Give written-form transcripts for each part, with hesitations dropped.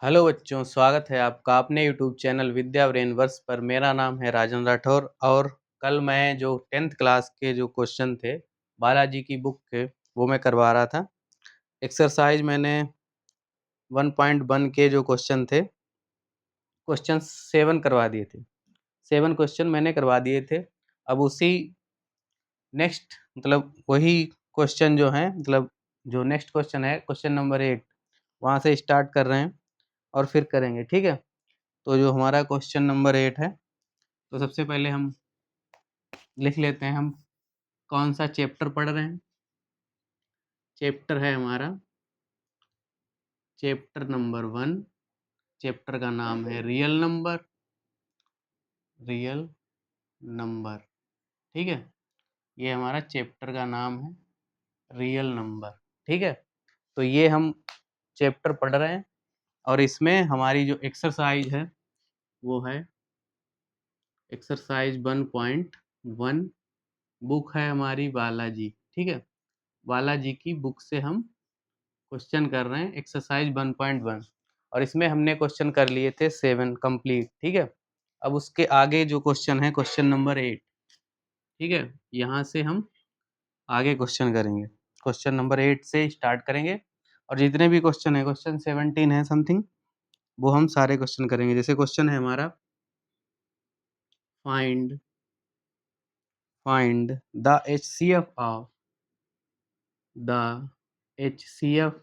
Hello बच्चों, स्वागत है आपका अपने यूट्यूब चैनल विद्या ब्रेनवर्स पर। मेरा नाम है राजन राठौर और कल मैं जो 10th क्लास के जो क्वेश्चन थे बालाजी की बुक के वो मैं करवा रहा था। एक्सरसाइज मैंने 1.1 के जो क्वेश्चन थे, क्वेश्चन 7 करवा दिए थे। 7 क्वेश्चन मैंने करवा दिए थे। अब उसी नेक्स्ट मतलब वही क्वेश्चन जो है, मतलब जो नेक्स्ट क्वेश्चन है क्वेश्चन नंबर 8, वहाँ से स्टार्ट कर रहे हैं और फिर करेंगे। ठीक है, तो जो हमारा क्वेश्चन नंबर 8 है, तो सबसे पहले हम लिख लेते हैं हम कौन सा चैप्टर पढ़ रहे हैं। चैप्टर है हमारा चैप्टर नंबर 1। चैप्टर का नाम है रियल नंबर। रियल नंबर, ठीक है, ये हमारा चैप्टर का नाम है रियल नंबर। ठीक है, तो ये हम चैप्टर पढ़ रहे हैं और इसमें हमारी जो एक्सरसाइज है वो है एक्सरसाइज 1.1। बुक है हमारी बालाजी। ठीक है, बालाजी की बुक से हम क्वेश्चन कर रहे हैं एक्सरसाइज 1.1 और इसमें हमने क्वेश्चन कर लिए थे 7 कंप्लीट। ठीक है, अब उसके आगे जो क्वेश्चन है क्वेश्चन नंबर 8। ठीक है, यहाँ से हम आगे क्वेश्चन करेंगे। क्वेश्चन नंबर 8 से स्टार्ट करेंगे और जितने भी क्वेश्चन है, क्वेश्चन 17 है समथिंग, वो हम सारे क्वेश्चन करेंगे। जैसे क्वेश्चन है हमारा find the HCF of the HCF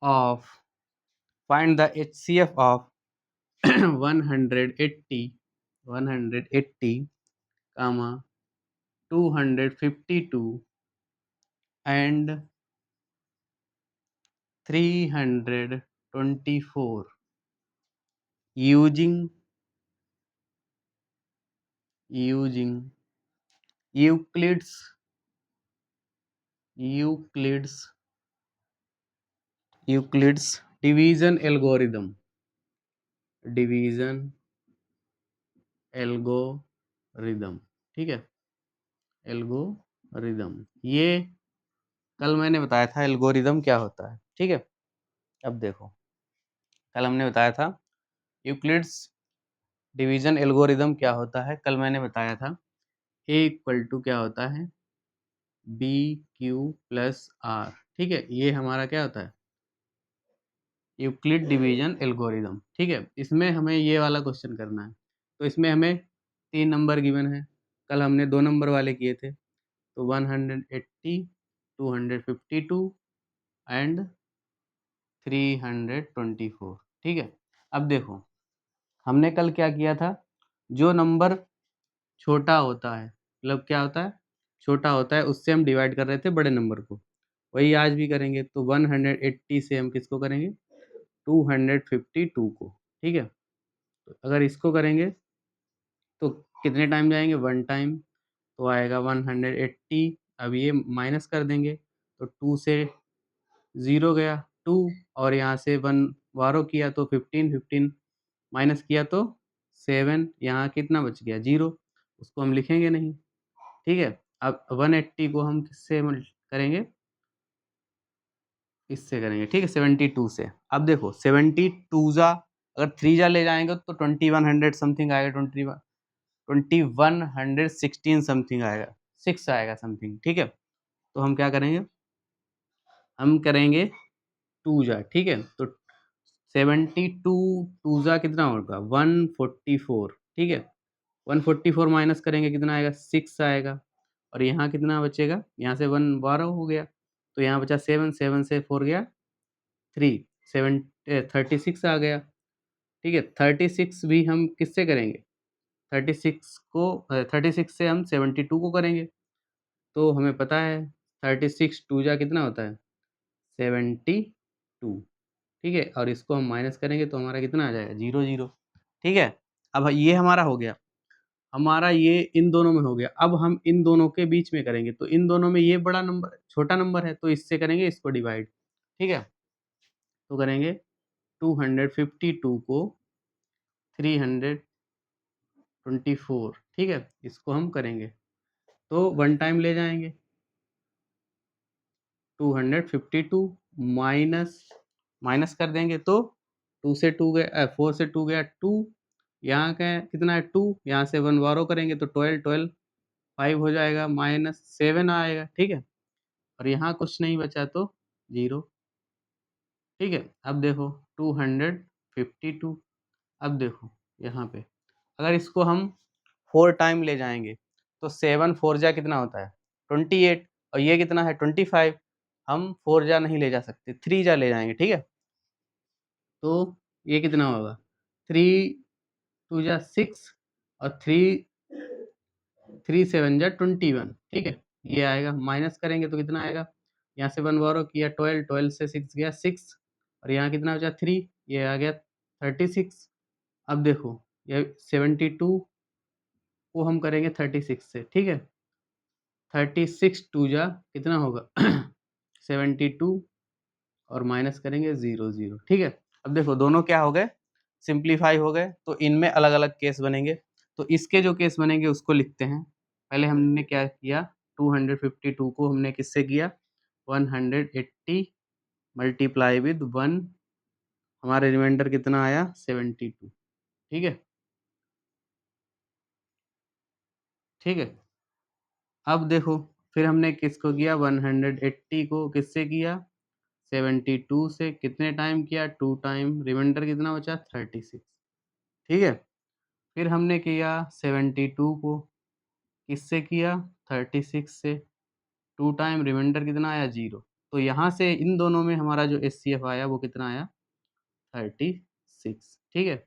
of find the HCF of 180 comma 252 and 324 using Euclid's division algorithm। ठीक है, एल्गोरिदम, ये कल मैंने बताया था एल्गोरिदम क्या होता है। ठीक है, अब देखो, कल हमने बताया था यूक्लिड्स डिवीजन एल्गोरिदम क्या होता है। कल मैंने बताया था A इक्वल टू क्या होता है BQ+R। ठीक है, ये हमारा क्या होता है यूक्लिड डिवीजन एल्गोरिदम। ठीक है, इसमें हमें ये वाला क्वेश्चन करना है। तो इसमें हमें 3 नंबर गिवन है, कल हमने 2 नंबर वाले किए थे। तो 180, 252 एंड 324। ठीक है, अब देखो हमने कल क्या किया था, जो नंबर छोटा होता है, मतलब क्या होता है छोटा होता है, उससे हम डिवाइड कर रहे थे बड़े नंबर को। वही आज भी करेंगे। तो 180 से हम किसको करेंगे 252 को। ठीक है, तो अगर इसको करेंगे तो कितने टाइम जाएंगे 1 टाइम, तो आएगा 180। अब ये माइनस कर देंगे तो 2 से 0 गया 2, और यहाँ से 1 बारो किया तो 15 माइनस किया तो 7, यहाँ कितना बच गया 0, उसको हम लिखेंगे नहीं। ठीक है, अब 180 को हम किससे करेंगे, इससे करेंगे। ठीक है, 72 से। अब देखो 72 जा अगर 3 जा ले जाएंगे तो 2100 समथिंग आएगा, 2116 समथिंग आएगा, 6 आएगा समथिंग। ठीक है, तो हम क्या करेंगे, हम करेंगे 2 जा। ठीक है, तो 72 2 जा कितना होगा 144। ठीक है, 144 माइनस करेंगे कितना आएगा 6 आएगा, और यहाँ कितना बचेगा, यहाँ से 1 12 हो गया, तो यहाँ बचा 7, 7 से 4 गया 3, 7 36 आ गया। ठीक है, 36 भी हम किससे करेंगे 36 से हम 72 को करेंगे। तो हमें पता है 36 2 जा कितना होता है 72। ठीक है, और इसको हम माइनस करेंगे तो हमारा कितना आ जाएगा 0 0। ठीक है, अब ये हमारा हो गया, हमारा ये इन दोनों में हो गया। अब हम इन दोनों के बीच में करेंगे, तो इन दोनों में ये बड़ा नंबर छोटा नंबर है, तो इससे करेंगे इसको डिवाइड। ठीक है, तो करेंगे 252 को 324। ठीक है, इसको हम करेंगे तो 1 टाइम ले जाएंगे 252 माइनस माइनस कर देंगे तो 2 से 2 गया 4 से 2 गया 2, यहाँ का कितना है 2, यहाँ से 1 बारो करेंगे तो 12 12 5 हो जाएगा, -7 आएगा, ठीक है? और यहाँ कुछ नहीं बचा तो 0, ठीक है? अब देखो 252, अब देखो यहाँ पे अगर इसको हम 4 टाइम ले जाएँगे तो 7 4 जा कितना होता है 28, और ये कितना है 25, हम 4 जा नहीं ले जा सकते, 3 जा ले जाएँगे, ठीक है? तो ये कितना होगा 3 2 जा 6 और 3 7 जा 21, ठीक है? ये आएगा, माइनस करेंगे तो कितना आएगा, यहाँ से 1 बारो किया 12, 12 से 6 गया 6, और यहाँ कितना बचा 3, ये आ गया 36। अब देखो ये 72 को हम करेंगे 36 से, ठीक है? 36 2 जा कितना होगा 72 और माइनस करेंगे 0 0, ठीक है? अब देखो दोनों क्या हो गए, सिंप्लीफाई हो गए, तो इनमें अलग-अलग केस बनेंगे। तो इसके जो केस बनेंगे उसको लिखते हैं। पहले हमने क्या किया 252 को हमने किससे किया 180 मल्टीप्लाई विद 1, हमारे रिमाइंडर कितना आया 72, ठीक है? ठीक है? अब देखो फिर हमने किसको किया 180 को किससे किया 72 से, कितने टाइम किया 2 टाइम, रिमाइंडर कितना बचा 36, ठीक है? फिर हमने किया 72 को किससे किया 36 से, 2 टाइम, रिमाइंडर कितना आया 0, तो यहाँ से इन दोनों में हमारा जो एचसीएफ आया वो कितना आया 36, ठीक है?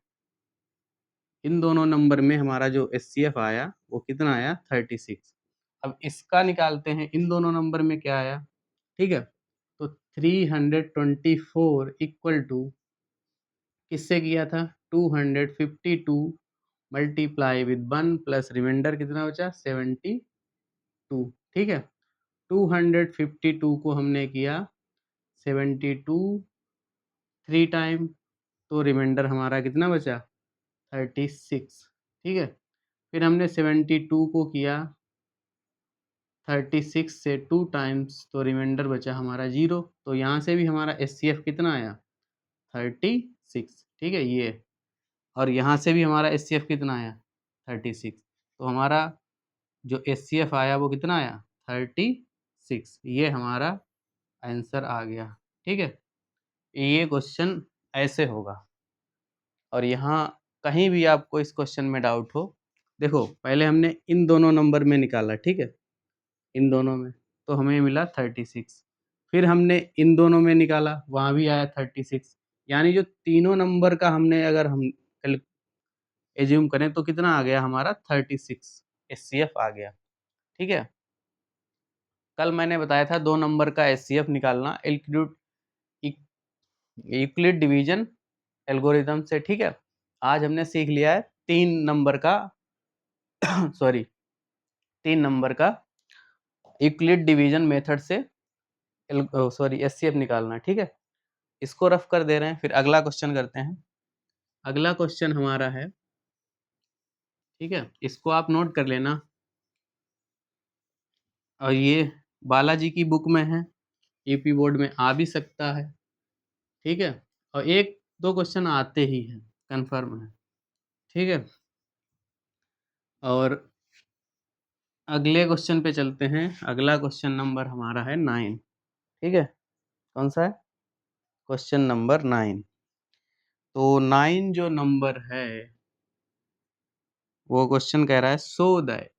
इन दोनों नंबर में हमारा जो एचसीएफ आया वो कितना आया 36। अब इसका निकालते हैं इन दोनों नंबर में क्या आया, ठीक है? तो 324 इक्वल टू किससे किया था 252 मल्टीप्लाई विद 1 प्लस रिमाइंडर कितना बचा 72, ठीक है? 252 को हमने किया 72 3 टाइम, तो रिमाइंडर हमारा कितना बचा 36, ठीक है? फिर हमने 72 को किया 36 से 2 टाइम्स, तो रिमाइंडर बचा हमारा 0, तो यहाँ से भी हमारा एचसीएफ कितना आया 36, ठीक है? ये, और यहाँ से भी हमारा एचसीएफ कितना आया 36, तो हमारा जो एचसीएफ आया वो कितना आया 36, ये हमारा आंसर आ गया, ठीक है? ये क्वेश्चन ऐसे होगा। और यहाँ कहीं भी आपको इस क्वेश्चन में डाउट हो, देखो पहले हमने इन दोनों नंबर में निकाला, ठीक है? इन दोनों में, तो हमें मिला 36, फिर हमने इन दोनों में निकाला, वहाँ भी आया 36, यानी जो तीनों नंबर का हमने अगर हम कैल एज़्यूम करें तो कितना आ गया हमारा 36 एचसीएफ आ गया, ठीक है? कल मैंने बताया था 2 नंबर का एचसीएफ निकालना इक यूक्लिड डिवीजन एल्गोरिदम से, ठीक है? आज हमने सीख लिया है 3 नंबर का सॉरी 3 नंबर का यूक्लिड डिवीजन मेथड से एचसीएफ निकालना, ठीक है? इसको रफ कर दे रहे हैं, फिर अगला क्वेश्चन करते हैं। अगला क्वेश्चन हमारा है, ठीक है? इसको आप नोट कर लेना, और ये बालाजी की बुक में है, यूपी बोर्ड में आ भी सकता है, ठीक है? और 1-2 क्वेश्चन आते ही हैं, कन्फर्म है, ठीक है? और अगले क्वेश्चन पे चलते हैं। अगला क्वेश्चन नंबर हमारा है 9, ठीक है? कौन सा है? Question number 9। तो 9 जो नंबर है, वो क्वेश्चन कह रहा है show that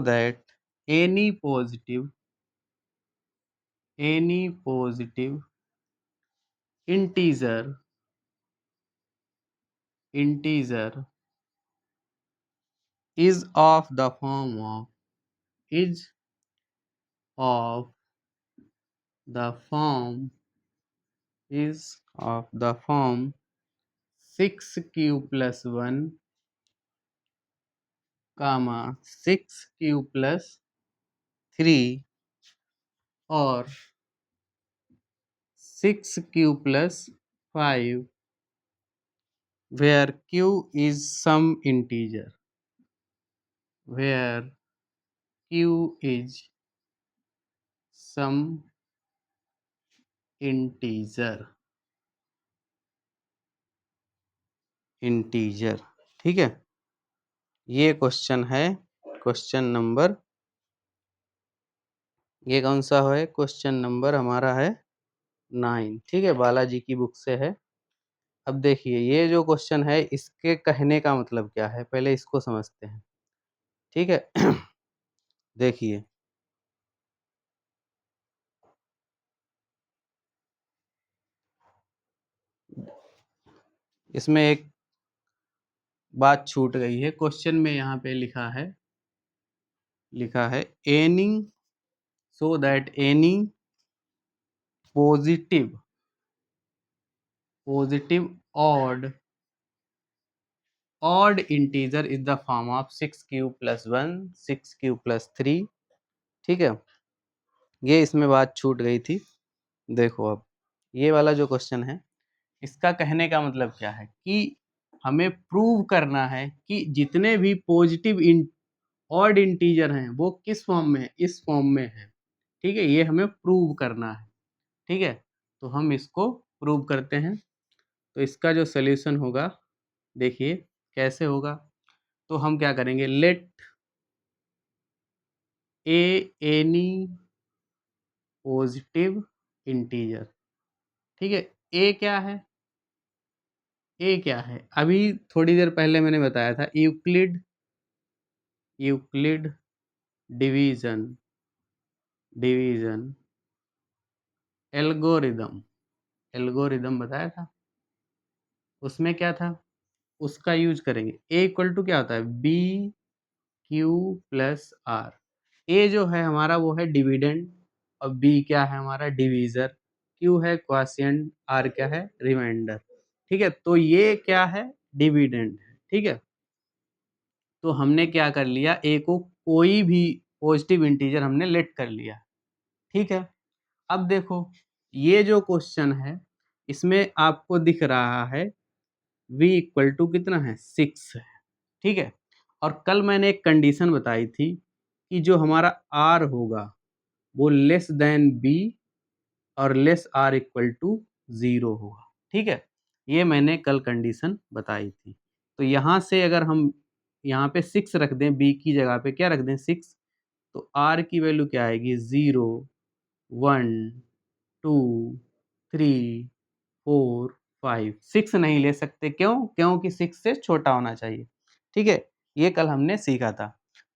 that any positive integer is of the form of is of the form is of the form 6q plus 1 comma 6q plus 3 or 6q plus 5 where q is some integer, where q is some integer, ठीक है। ये question है, question number, ये कौन सा है, question number हमारा है 9, ठीक है, बालाजी की बुक से है। अब देखिए ये जो क्वेश्चन है इसके कहने का मतलब क्या है, पहले इसको समझते हैं, ठीक है। देखिए इसमें एक बात छूट गई है, क्वेश्चन में यहाँ पे लिखा है any, so that any positive odd integer is the form of 6q+1 6q+3, ठीक है। ये इसमें बात छूट गई थी। देखो अब ये वाला जो क्वेश्चन है इसका कहने का मतलब क्या है कि हमें प्रूव करना है कि जितने भी पॉजिटिव ऑड इंटीजर हैं वो किस फॉर्म में है, इस फॉर्म में है, ठीक है। ये हमें प्रूव करना है, ठीक है। तो हम इसको प्रूव करते हैं। तो इसका जो सॉल्यूशन होगा, देखिए कैसे होगा। तो हम क्या करेंगे, लेट ए एनी पॉजिटिव इंटीजर, ठीक है। ए क्या है, ए क्या है, अभी थोड़ी देर पहले मैंने बताया था, यूक्लिड डिवीजन एल्गोरिदम बताया था। उसमें क्या था, उसका यूज करेंगे। ए इक्वल टू क्या होता है, बी क्यू प्लस आर। ए जो है हमारा वो है डिविडेंड, और बी क्या है हमारा डिवीजर, क्यू है क्वाशिएंट, आर क्या है रिमाइंडर, ठीक है। तो ये क्या है, डिविडेंड है, ठीक है। तो हमने क्या कर लिया, ए को कोई भी पॉजिटिव इंटीजर हमने लेट कर लिया, ठीक है। अब देखो ये जो क्वेश्चन है इसमें आपको दिख रहा है v इक्वल टू कितना है, 6 है, ठीक है। और कल मैंने एक कंडीशन बताई थी कि जो हमारा r होगा वो लेस देन b और लेस r इक्वल टू 0 होगा, ठीक है। ये मैंने कल कंडीशन बताई थी। तो यहाँ से अगर हम यहाँ पे 6 रख दें, b की जगह पे क्या रख दें 6, तो r की वैल्यू क्या आएगी, 0 1 2 3 4 5, 6 नहीं ले सकते, क्यों, क्योंकि 6 से छोटा होना चाहिए, ठीक है। ये कल हमने सीखा था।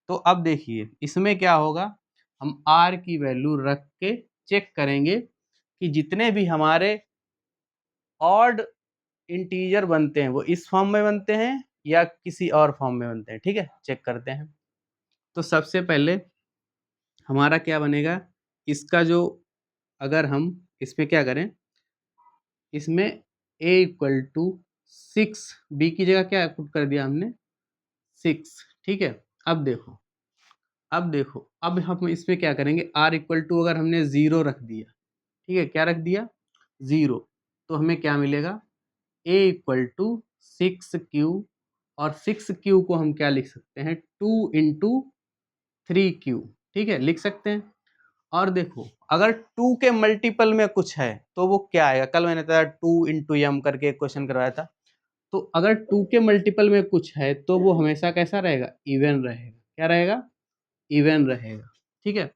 तो अब देखिए इसमें क्या होगा, हम r की वैल्यू रख के चेक करेंगे कि जितने भी हमारे ऑड इंटीजर बनते हैं वो इस फॉर्म में बनते हैं या किसी और फॉर्म में बनते हैं, ठीक है। चेक करते हैं। तो सबसे पहले हमारा क्या बनेगा, इसका जो, अगर हम इसमें क्या करें, इसमें a इक्वल टू 6, b की जगह क्या पुट कर दिया हमने 6, ठीक है। अब देखो अब हम इसमें क्या करेंगे, r इक्वल टू अगर हमने 0 रख दिया, ठीक है, क्या रख दिया 0, तो हमें क्या मिलेगा, a इक्वल टू 6q, और 6q को हम क्या लिख सकते हैं, 2 × 3q, ठीक है, लिख सकते हैं। और देखो अगर 2 के मल्टीपल में कुछ है तो वो क्या आएगा, कल मैंने बताया 2 × m करके एक क्वेश्चन करवाया था। तो अगर 2 के मल्टीपल में कुछ है तो वो हमेशा कैसा रहेगा, इवन रहेगा, क्या रहेगा, इवन रहेगा, ठीक है।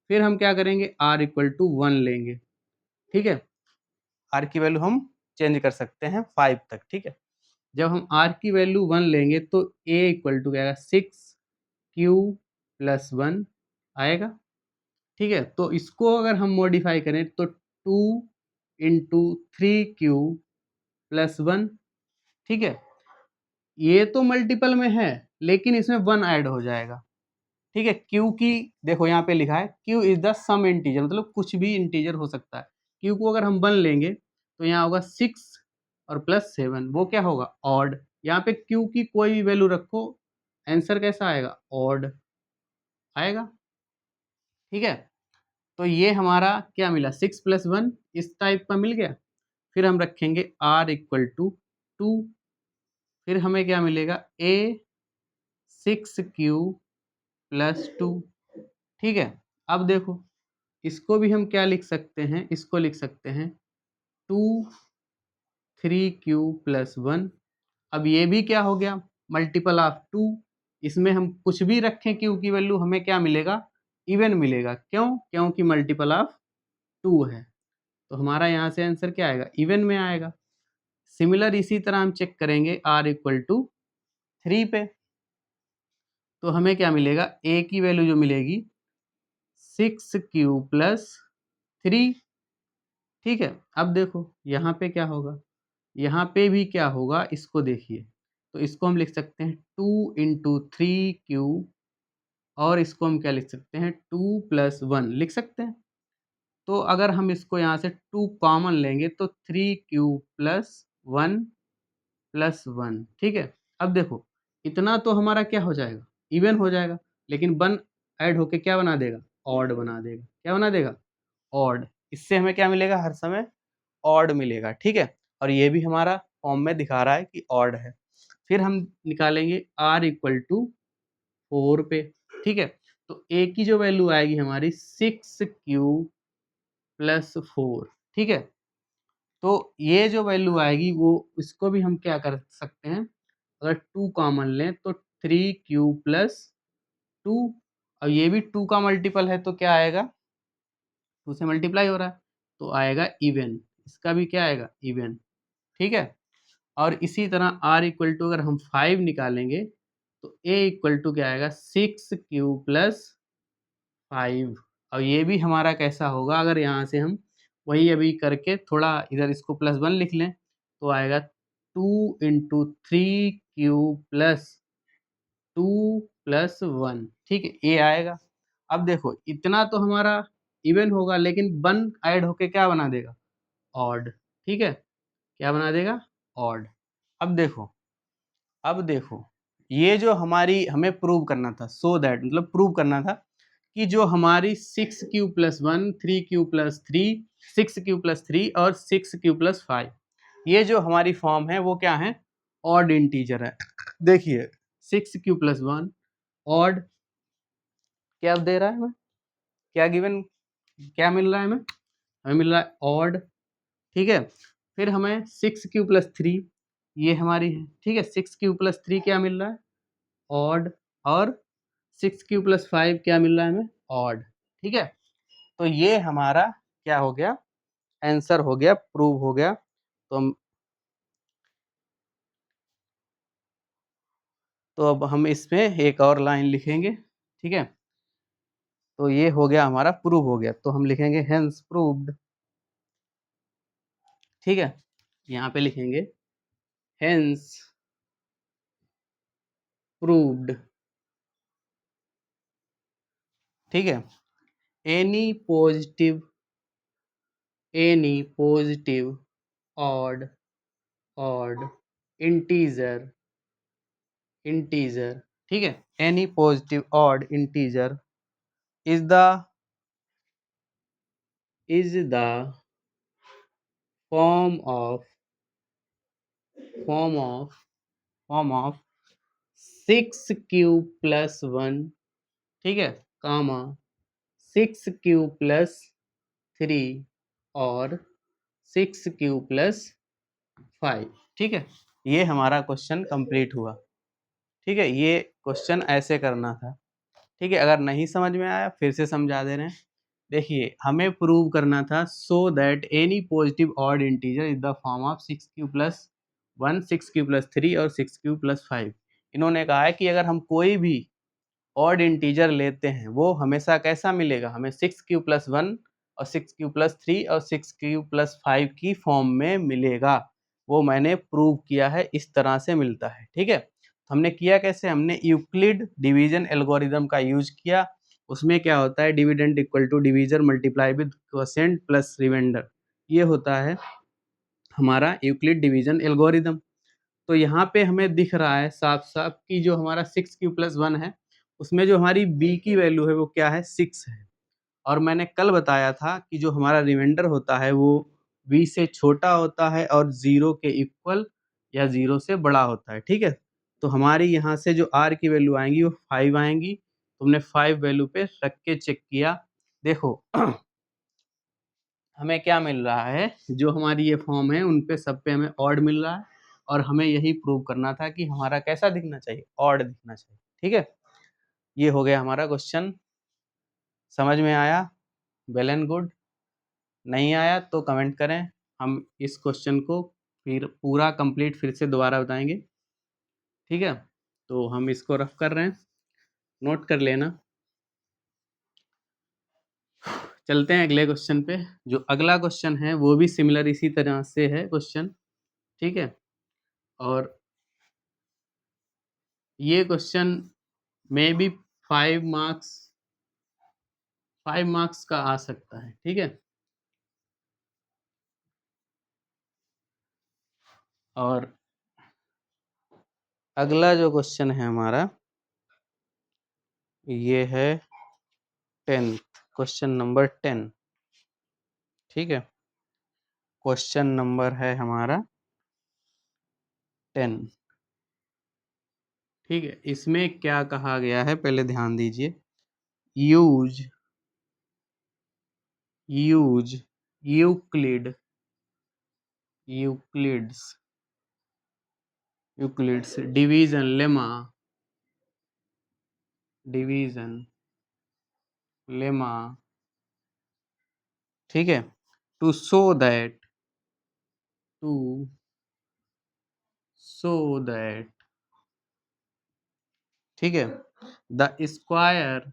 फिर हम क्या करेंगे, r इक्वल टू 1 लेंगे, ठीक है। r की वैल्यू हम चेंज कर सकते हैं 5 तक, ठीक है। जब हम r की वैल्यू 1 लेंगे तो a इक्वल टू क्या आएगा, 6q+1 आएगा, ठीक है। तो इसको अगर हम मॉडिफाई करें तो 2 × 3q+1, ठीक है। ये तो मल्टीपल में है लेकिन इसमें 1 ऐड हो जाएगा, ठीक है। क्यू की देखो यहाँ पे लिखा है q is the some integer, मतलब कुछ भी इंटीजर हो सकता है। क्यू को अगर हम 1 लेंगे तो यहाँ होगा 6 और +7, वो क्या होगा ऑड। यहाँ पे क्यू की कोई भी वैल्यू रखो, आंसर कैसा आएगा, ऑड आएगा, ठीक है। तो ये हमारा क्या मिला, 6+1 इस टाइप का मिल गया। फिर हम रखेंगे r इक्वल टू 2, फिर हमें क्या मिलेगा, a 6q+2, ठीक है। अब देखो इसको भी हम क्या लिख सकते हैं, इसको लिख सकते हैं 2 3q + 1। अब ये भी क्या हो गया, मल्टीपल ऑफ 2। इसमें हम कुछ भी रखें q की वैल्यू हमें क्या मिलेगा, इवन मिलेगा। क्यों, क्योंकि मल्टीपल ऑफ 2 है। तो हमारा यहाँ से आंसर क्या आएगा, इवन में आएगा। सिमिलर इसी तरह हम चेक करेंगे r = 3 पे, तो हमें क्या मिलेगा, a की वैल्यू जो मिलेगी 6q + 3। ठीक है, अब देखो यहाँ पे क्या होगा, यहाँ पे भी क्या होगा, इसको देखिए। तो इसको हम लिख सकते हैं 2 × 3q, और इसको हम क्या लिख सकते हैं, 2 + 1 लिख सकते हैं। तो अगर हम इसको यहाँ से 2 कॉमन लेंगे तो 3q + 1 + 1। ठीक है, अब देखो इतना तो हमारा क्या हो जाएगा, इवन हो जाएगा, लेकिन 1 ऐड होके क्या बना देगा, ऑड बना देगा। क्या बना देगा, ऑड। इससे हमें क्या मिलेगा, हर समय ऑड मिलेगा। ठीक है, और ये भी हमारा फॉर्म में दिखा रहा है कि ऑड है। फिर हम निकालेंगे r = 4 पे। ठीक है, तो a की जो वैल्यू आएगी हमारी 6q + 4। ठीक है, तो ये जो वैल्यू आएगी वो, इसको भी हम क्या कर सकते हैं, अगर 2 कॉमन लें तो 3q + 2। और ये भी 2 का मल्टीपल है तो क्या आएगा, 2 से मल्टीप्लाई हो रहा है तो आएगा इवन। इसका भी क्या आएगा, इवन। ठीक है, और इसी तरह r = अगर हम 5 निकालेंगे तो a = क्या आएगा, 6q + 5। और ये भी हमारा कैसा होगा, अगर यहाँ से हम वही अभी करके थोड़ा इधर इसको +1 लिख लें तो आएगा 2 × 3q + 2 + 1। ठीक है, ये आएगा। अब देखो इतना तो हमारा इवन होगा, लेकिन 1 ऐड होके क्या बना देगा, ऑड। ठीक है, क्या बना देगा, ऑड। अब देखो, अब देखो ये जो हमारी हमें प्रूव करना था, सो दैट मतलब प्रूव करना था कि जो हमारी 6q + 1 3q + 3 6q + 3 और 6q + 5, ये जो हमारी फॉर्म है वो क्या है, ऑड इंटीजर है। देखिए 6q + 1 ऑड, क्या दे रहा है हमें, क्या गिवन, क्या मिल रहा है हमें, हमें मिल रहा है ऑड। ठीक है, फिर हमें 6q + 3 ये हमारी है। ठीक है, 6q + 3 क्या मिल रहा है, ऑड। और 6q + 5 क्या मिल रहा है हमें, ऑड। ठीक है, तो ये हमारा क्या हो गया, आंसर हो गया, प्रूव हो गया। तो अब हम इसमें एक और लाइन लिखेंगे। ठीक है, तो ये हो गया हमारा, प्रूव हो गया, तो हम लिखेंगे हेंस प्रूव्ड। ठीक है, यहाँ पे लिखेंगे हेंस प्रूव्ड। ठीक है, एनी पॉजिटिव ऑड इंटीजर ठीक है, any positive odd integer is the form of 6q + 1। ठीक है, कामा 6q + 3 और 6q + 5। ठीक है, ये हमारा क्वेश्चन कंप्लीट हुआ। ठीक है, ये क्वेश्चन ऐसे करना था। ठीक है, अगर नहीं समझ में आया फिर से समझा दे रहे हैं। देखिए हमें प्रूव करना था so that any positive odd integer is the form of 6q + 1 6q + 3 और 6q + 5। इन्होंने कहा है कि अगर हम कोई भी ऑड इंटीजर लेते हैं वो हमेशा कैसा मिलेगा, हमें 6q + 1 और 6q + 3 और 6q + 5 की फॉर्म में मिलेगा। वो मैंने प्रूव किया है, इस तरह से मिलता है। ठीक है, हमने किया कैसे, हमने यूक्लिड डिवीजन एल्गोरिदम का यूज किया। उसमें क्या होता है, dividend equal to divisor multiply with quotient plus remainder, ये होता है हमारा यूक्लिड डिवीजन एल्गोरिदम। तो यहाँ पे हमें दिख रहा है साफ साफ कि जो हमारा 6q + 1 है उसमें जो हमारी b की वैल्यू है वो क्या है, 6 है। और मैंने कल बताया था कि जो हमारा रिमाइंडर होता है वो b से छोटा होता है और 0 के इक्वल या 0 से बड़ा होता है। ठीक है, तो हमारी यहाँ से जो r की वैल्यू आएंगी वो 5 आएंगी। तुमने 5 वैल्यू पे रख के चेक किया, देखो हमें क्या मिल रहा है, जो हमारी ये फॉर्म है उन पे सब पे हमें ऑड मिल रहा है, और हमें यही प्रूव करना था कि हमारा कैसा दिखना चाहिए, ऑड दिखना चाहिए। ठीक है, ये हो गया हमारा क्वेश्चन। समझ में आया? Well and good. नहीं आया तो कमेंट करें, हम इस क्वेश्चन को फिर पूरा कंप्लीट फिर से दोबारा बताएंगे। ठीक है, तो हम इसको रफ कर रहे हैं, नोट कर लेना। चलते हैं अगले क्वेश्चन पे। जो अगला क्वेश्चन है वो भी सिमिलर इसी तरह से है क्वेश्चन। ठीक है, और ये क्वेश्चन में भी 5 मार्क्स का आ सकता है। ठीक है, और अगला जो क्वेश्चन है हमारा ये है 10th, क्वेश्चन नंबर 10। ठीक है, क्वेश्चन नंबर है हमारा 10। ठीक है, इसमें क्या कहा गया है पहले ध्यान दीजिए। Use Euclid Euclid's division lemma. ठीक है, टू शो दैट ठीक है, the square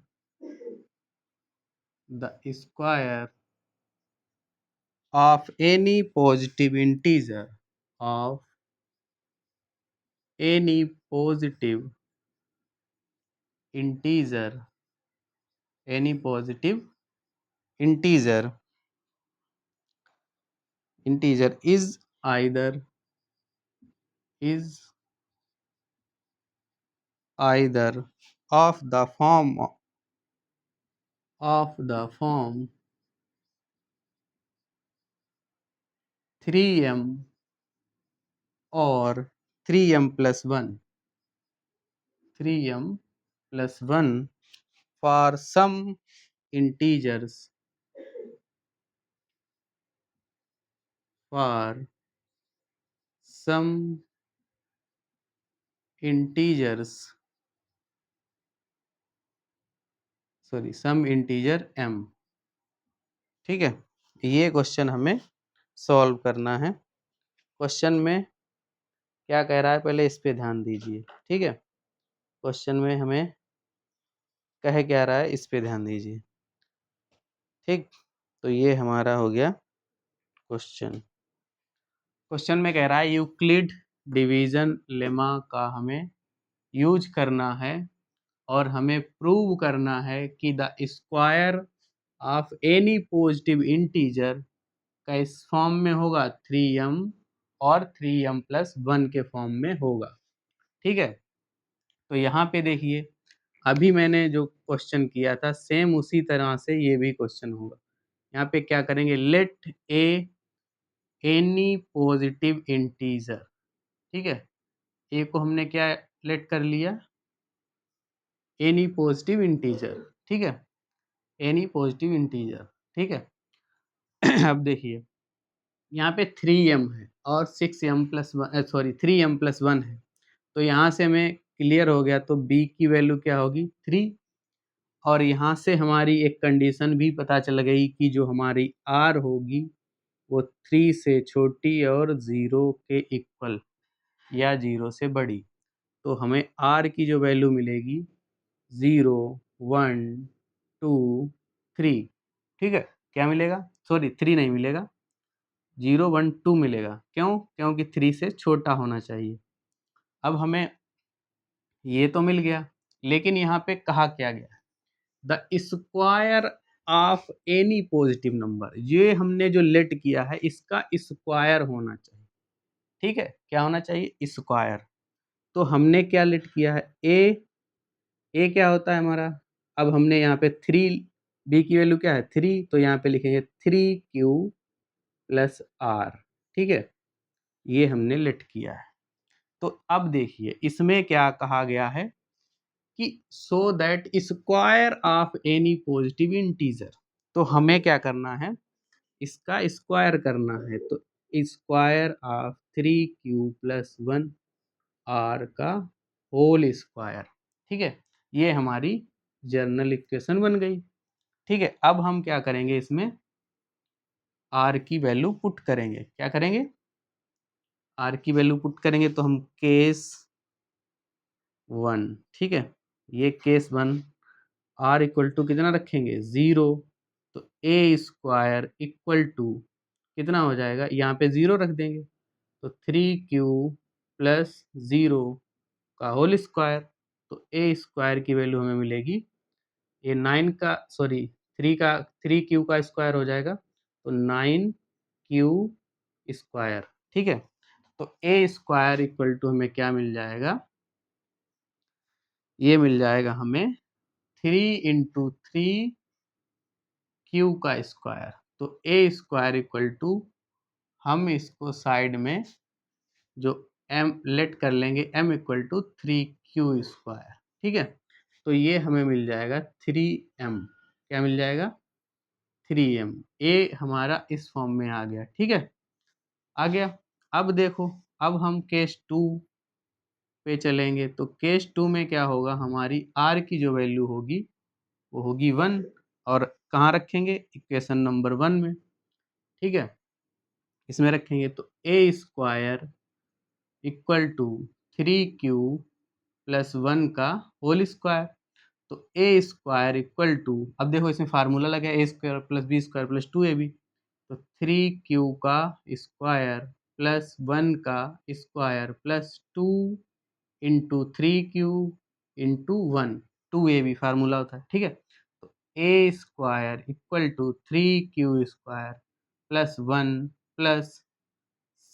of any positive integer any positive integer any positive integer is either of the form 3m or 3m plus 1 for some integers some integer m। ठीक है, ये question हमें solve करना है। Question में क्या कह रहा है पहले इस पे ध्यान दीजिए। ठीक है, क्वेश्चन में हमें कह क्या रहा है इस पे ध्यान दीजिए। ठीक, तो ये हमारा हो गया क्वेश्चन में कह रहा है यूक्लिड डिवीजन लेमा का हमें यूज करना है, और हमें प्रूव करना है कि the square of any positive integer का इस फॉर्म में होगा 3m और 3m प्लस 1 के फॉर्म में होगा। ठीक है, तो यहाँ पे देखिए, अभी मैंने जो क्वेश्चन किया था सेम उसी तरह से ये भी क्वेश्चन होगा। यहाँ पे क्या करेंगे, लेट एनी पॉजिटिव इंटीजर। ठीक है, ए को हमने क्या लेट कर लिया, एनी पॉजिटिव इंटीजर। ठीक है, एनी पॉजिटिव इंटीजर। ठीक है, अब देखिए यहाँ पे 3m है और 6m प्लस 3m+1 है, तो यहाँ से हमें क्लियर हो गया। तो b की वैल्यू क्या होगी 3, और यहाँ से हमारी एक कंडीशन भी पता चल गई कि जो हमारी r होगी वो 3 से छोटी और 0 के इक्वल या 0 से बड़ी। तो हमें r की जो वैल्यू मिलेगी 0, 1, 2, 3। ठीक है, क्या मिलेगा, 3 नहीं मिलेगा, 0, 1, 2 मिलेगा। क्यों? क्योंकि 3 से छोटा होना चाहिए। अब हमें ये तो मिल गया, लेकिन यहाँ पे कहा क्या गया, the square of any positive number. ये हमने जो लेट किया है इसका स्क्वायर होना चाहिए। ठीक है, क्या होना चाहिए, स्क्वायर। तो हमने क्या लेट किया है, ए क्या होता है हमारा, अब हमने यहाँ पे 3, बी की वैल्यू क्या है 3, तो यहाँ पे लिखेंगे 3q प्लस r। ठीक है, ये हमने लेट किया है। तो अब देखिए इसमें क्या कहा गया है कि so that square of any positive integer. तो हमें क्या करना है, इसका स्क्वायर करना है, तो स्क्वायर ऑफ 3q+1 r का होल स्क्वायर। ठीक है, ये हमारी जनरल इक्वेशन बन गई। ठीक है, अब हम क्या करेंगे, इसमें r की वैल्यू पुट करेंगे। क्या करेंगे, r की वैल्यू पुट करेंगे, तो हम केस 1, ठीक है, ये केस 1 r इक्वल टू कितना रखेंगे, 0, तो ए स्क्वायर इक्वल टू कितना हो जाएगा, यहाँ पे 0 रख देंगे, तो 3q+0 का होल स्क्वायर, तो ए स्क्वायर की वैल्यू हमें मिलेगी, ये 9 का सॉरी 3q का स्क्वायर हो जाएगा, तो 9q स्क्वायर। ठीक है, तो ए स्क्वायर इक्वल टू हमें क्या मिल जाएगा, ये मिल जाएगा हमें 3 × 3q का स्क्वायर। तो ए स्क्वायर इक्वल टू, हम इसको साइड में जो m लेट कर लेंगे, m equal to 3q square. ठीक है, तो ये हमें मिल जाएगा 3m। क्या मिल जाएगा, 3m। ए हमारा इस फॉर्म में आ गया। ठीक है, आ गया। अब देखो, अब हम केस 2 पे चलेंगे, तो केस 2 में क्या होगा, हमारी r की जो वैल्यू होगी वो होगी 1, और कहाँ रखेंगे, इक्वेशन नंबर 1 में। ठीक है, इसमें रखेंगे, तो a square equal to 3q+1 का होल स्क्वायर, तो ए स्क्वायर इक्वल टू, अब देखो इसमें फार्मूला लगा है, a² + b² + 2ab, तो 3q का स्क्वायर प्लस 1 का square plus 2 into 3q into 1, 2ab formula होता है। ठीक है, तो a square equal to 3q² plus 1 plus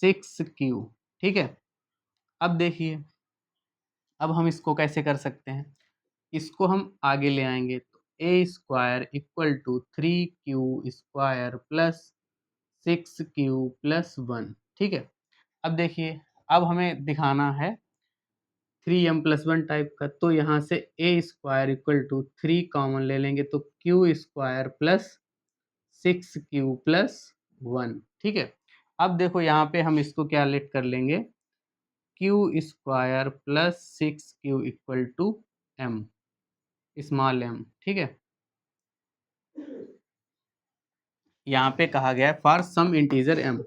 6q। ठीक है, अब देखिए, अब हम इसको कैसे कर सकते हैं, इसको हम आगे ले आएंगे, तो a square equal to 3q² plus 6q+1। ठीक है, अब देखिए, अब हमें दिखाना है 3m+1 टाइप का, तो यहाँ से ए स्क्वायर इक्वल टू 3 कॉमन ले लेंगे, तो q² प्लस 6q+1। ठीक है, अब देखो यहाँ पे हम इसको क्या लेट कर लेंगे, q² plus 6q equal to m, small m। ठीक है, यहाँ पे कहा गया है फॉर सम इंटीजर m।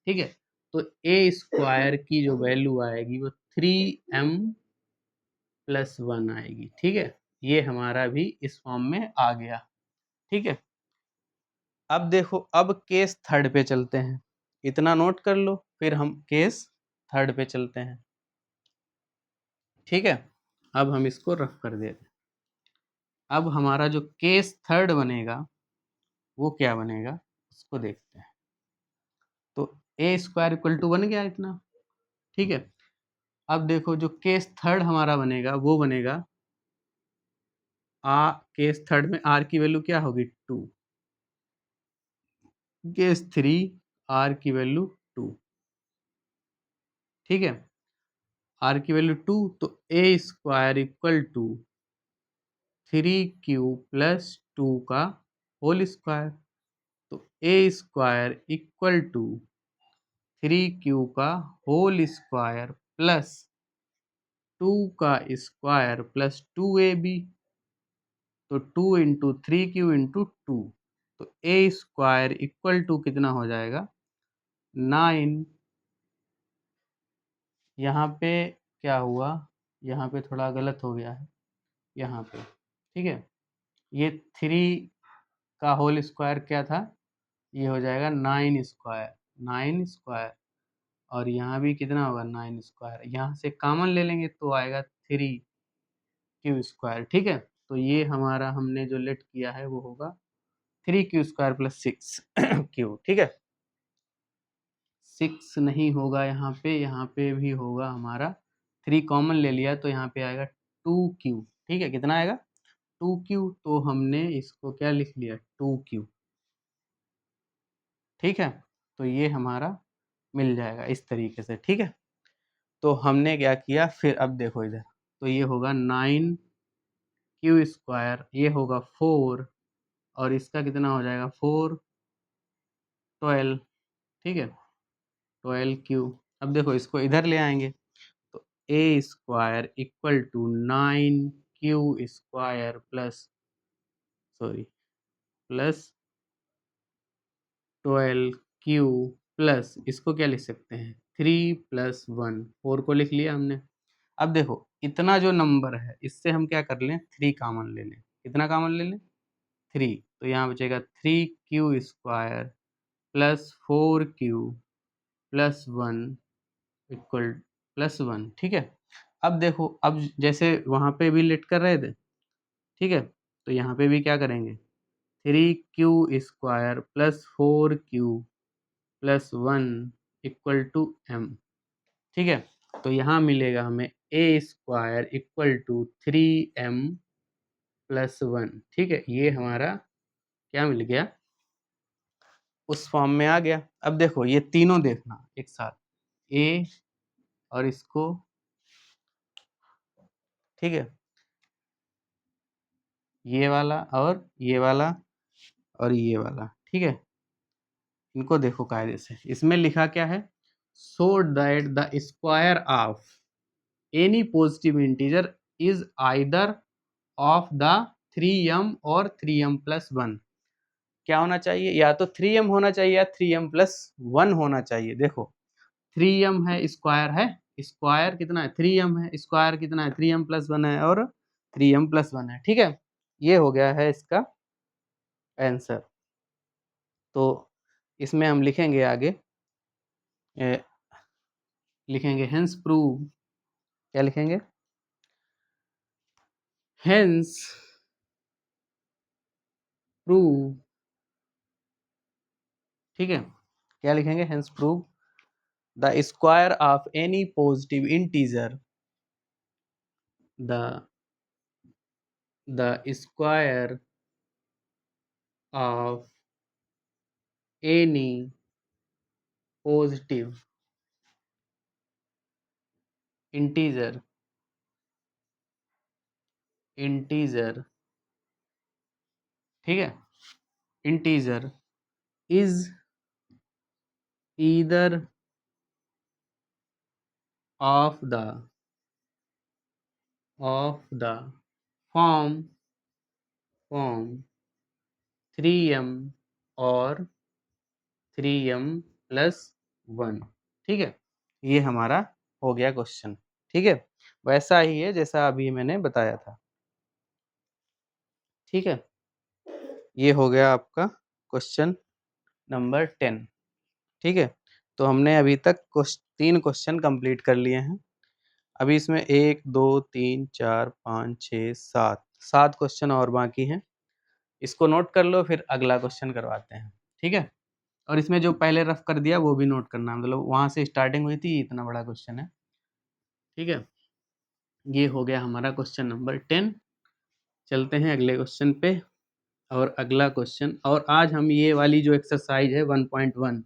ठीक है, तो ए स्क्वायर की जो वैल्यू आएगी वो 3m+1 आएगी। ठीक है, ये हमारा भी इस फॉर्म में आ गया। ठीक है, अब देखो, अब केस 3 पे चलते हैं, इतना नोट कर लो, फिर हम केस 3 पे चलते हैं। ठीक है, अब हम इसको रफ कर देते हैं। अब हमारा जो केस 3 बनेगा वो क्या बनेगा, उसको देखते हैं। तो ए स्क्वायर इक्वल टू बन गया इतना। ठीक है, अब देखो जो केस 3 हमारा बनेगा वो बनेगा, केस 3 में आर की वैल्यू क्या होगी, 2। केस 3 आर की वैल्यू 2। ठीक है, आर की वैल्यू 2, तो a square equal to 3q+2 का होल स्क्वायर, तो a square equal to 3q का होल स्क्वायर प्लस 2 का स्क्वायर प्लस 2ab, तो 2 इंटू 3q इंटू 2, तो ए स्क्वायर इक्वल टू कितना हो जाएगा, 9। यहाँ पे क्या हुआ, यहाँ पे थोड़ा गलत हो गया है यहाँ पे। ठीक है, ये 3 का होल स्क्वायर क्या था, ये हो जाएगा 9 स्क्वायर, और यहाँ भी कितना होगा, 9 स्क्वायर, यहाँ से कॉमन ले लेंगे तो आएगा 3q²। ठीक है, तो ये हमारा हमने जो लेट किया है वो होगा 3q² प्लस 6q। ठीक है, 6 नहीं होगा यहाँ पे भी होगा हमारा, 3 कॉमन ले लिया तो यहाँ पे आएगा 2q। ठीक है, कितना आएगा, 2q, तो हमने इसको क्या लिख लिया, 2q। ठीक है, तो ये हमारा मिल जाएगा इस तरीके से। ठीक है, तो हमने क्या किया, फिर अब देखो इधर, तो ये होगा 9q², ये होगा 4, और इसका कितना हो जाएगा 4, 12, ठीक है, 12 क्यू। अब देखो इसको इधर ले आएंगे तो a square equal to 9 q square plus 12 q plus इसको क्या लिख सकते हैं 3 + 1, 4 को लिख लिया हमने। अब देखो इतना जो नंबर है इससे हम क्या कर लें 3 कॉमन ले लें। कितना कॉमन ले लें 3, तो यहाँ बचेगा 3 q square plus 4 q plus 1 equal +1, ठीक है। अब देखो अब जैसे वहाँ पे भी लेट कर रहे थे, ठीक है, तो यहाँ पे भी क्या करेंगे 3 q square plus 4 q plus 1 equal to m, ठीक है। तो यहाँ मिलेगा हमें a square equal to 3m plus 1, ठीक है। ये हमारा क्या मिल गया उस फॉर्म में आ गया। अब देखो ये तीनों देखना एक साथ, ए और इसको, ठीक है, ये वाला और ये वाला और ये वाला, ठीक है। इनको देखो कायदे से, इसमें लिखा क्या है so that the square of any positive integer is either of the 3m और 3m+1। क्या होना चाहिए, या तो 3m होना चाहिए या 3m+1 होना चाहिए। देखो 3m है, स्क्वायर कितना है 3m है, स्क्वायर कितना है 3m+1 है और 3m+1 है, ठीक है। ये हो गया है इसका आंसर। तो इसमें हम लिखेंगे आगे, लिखेंगे हेंस प्रूव, क्या लिखेंगे हेंस प्रूव, ठीक है। क्या लिखेंगे hence prove the square of any positive integer, the square of any positive integer ठीक है, integer is either of the form 3m और 3m+1, ठीक है। ये हमारा हो गया क्वेश्चन, ठीक है। वैसा ही है जैसा अभी मैंने बताया था, ठीक है। ये हो गया आपका क्वेश्चन नंबर 10, ठीक है। तो हमने अभी तक 3 क्वेश्चन कंप्लीट कर लिए हैं। अभी इसमें 1 2 3 4 5 6 7 क्वेश्चन और बाकी हैं। इसको नोट कर लो, फिर अगला क्वेश्चन करवाते हैं, ठीक है। और इसमें जो पहले रफ कर दिया वो भी नोट करना, मतलब वहाँ से स्टार्टिंग हुई थी, इतना बड़ा क्वेश्चन है, ठीक है। ये हो गया हमारा क्वेश्चन नंबर 10। चलते हैं अगले क्वेश्चन पे। और अगला क्वेश्चन, और आज हम ये वाली जो एक्सरसाइज है 1.1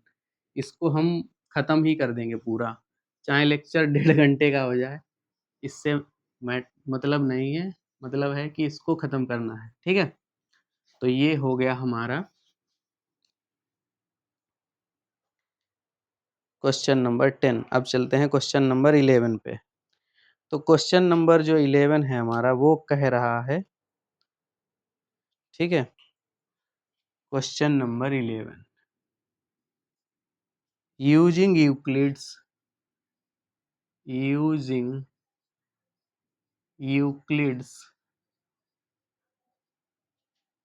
इसको हम ख़त्म ही कर देंगे पूरा, चाहे लेक्चर 1.5 घंटे का हो जाए, इससे मतलब नहीं है, मतलब है कि इसको ख़त्म करना है, ठीक है। तो ये हो गया हमारा क्वेश्चन नंबर 10। अब चलते हैं क्वेश्चन नंबर 11 पे। तो क्वेश्चन नंबर जो 11 है हमारा वो कह रहा है, ठीक है, question number 11, using Euclid's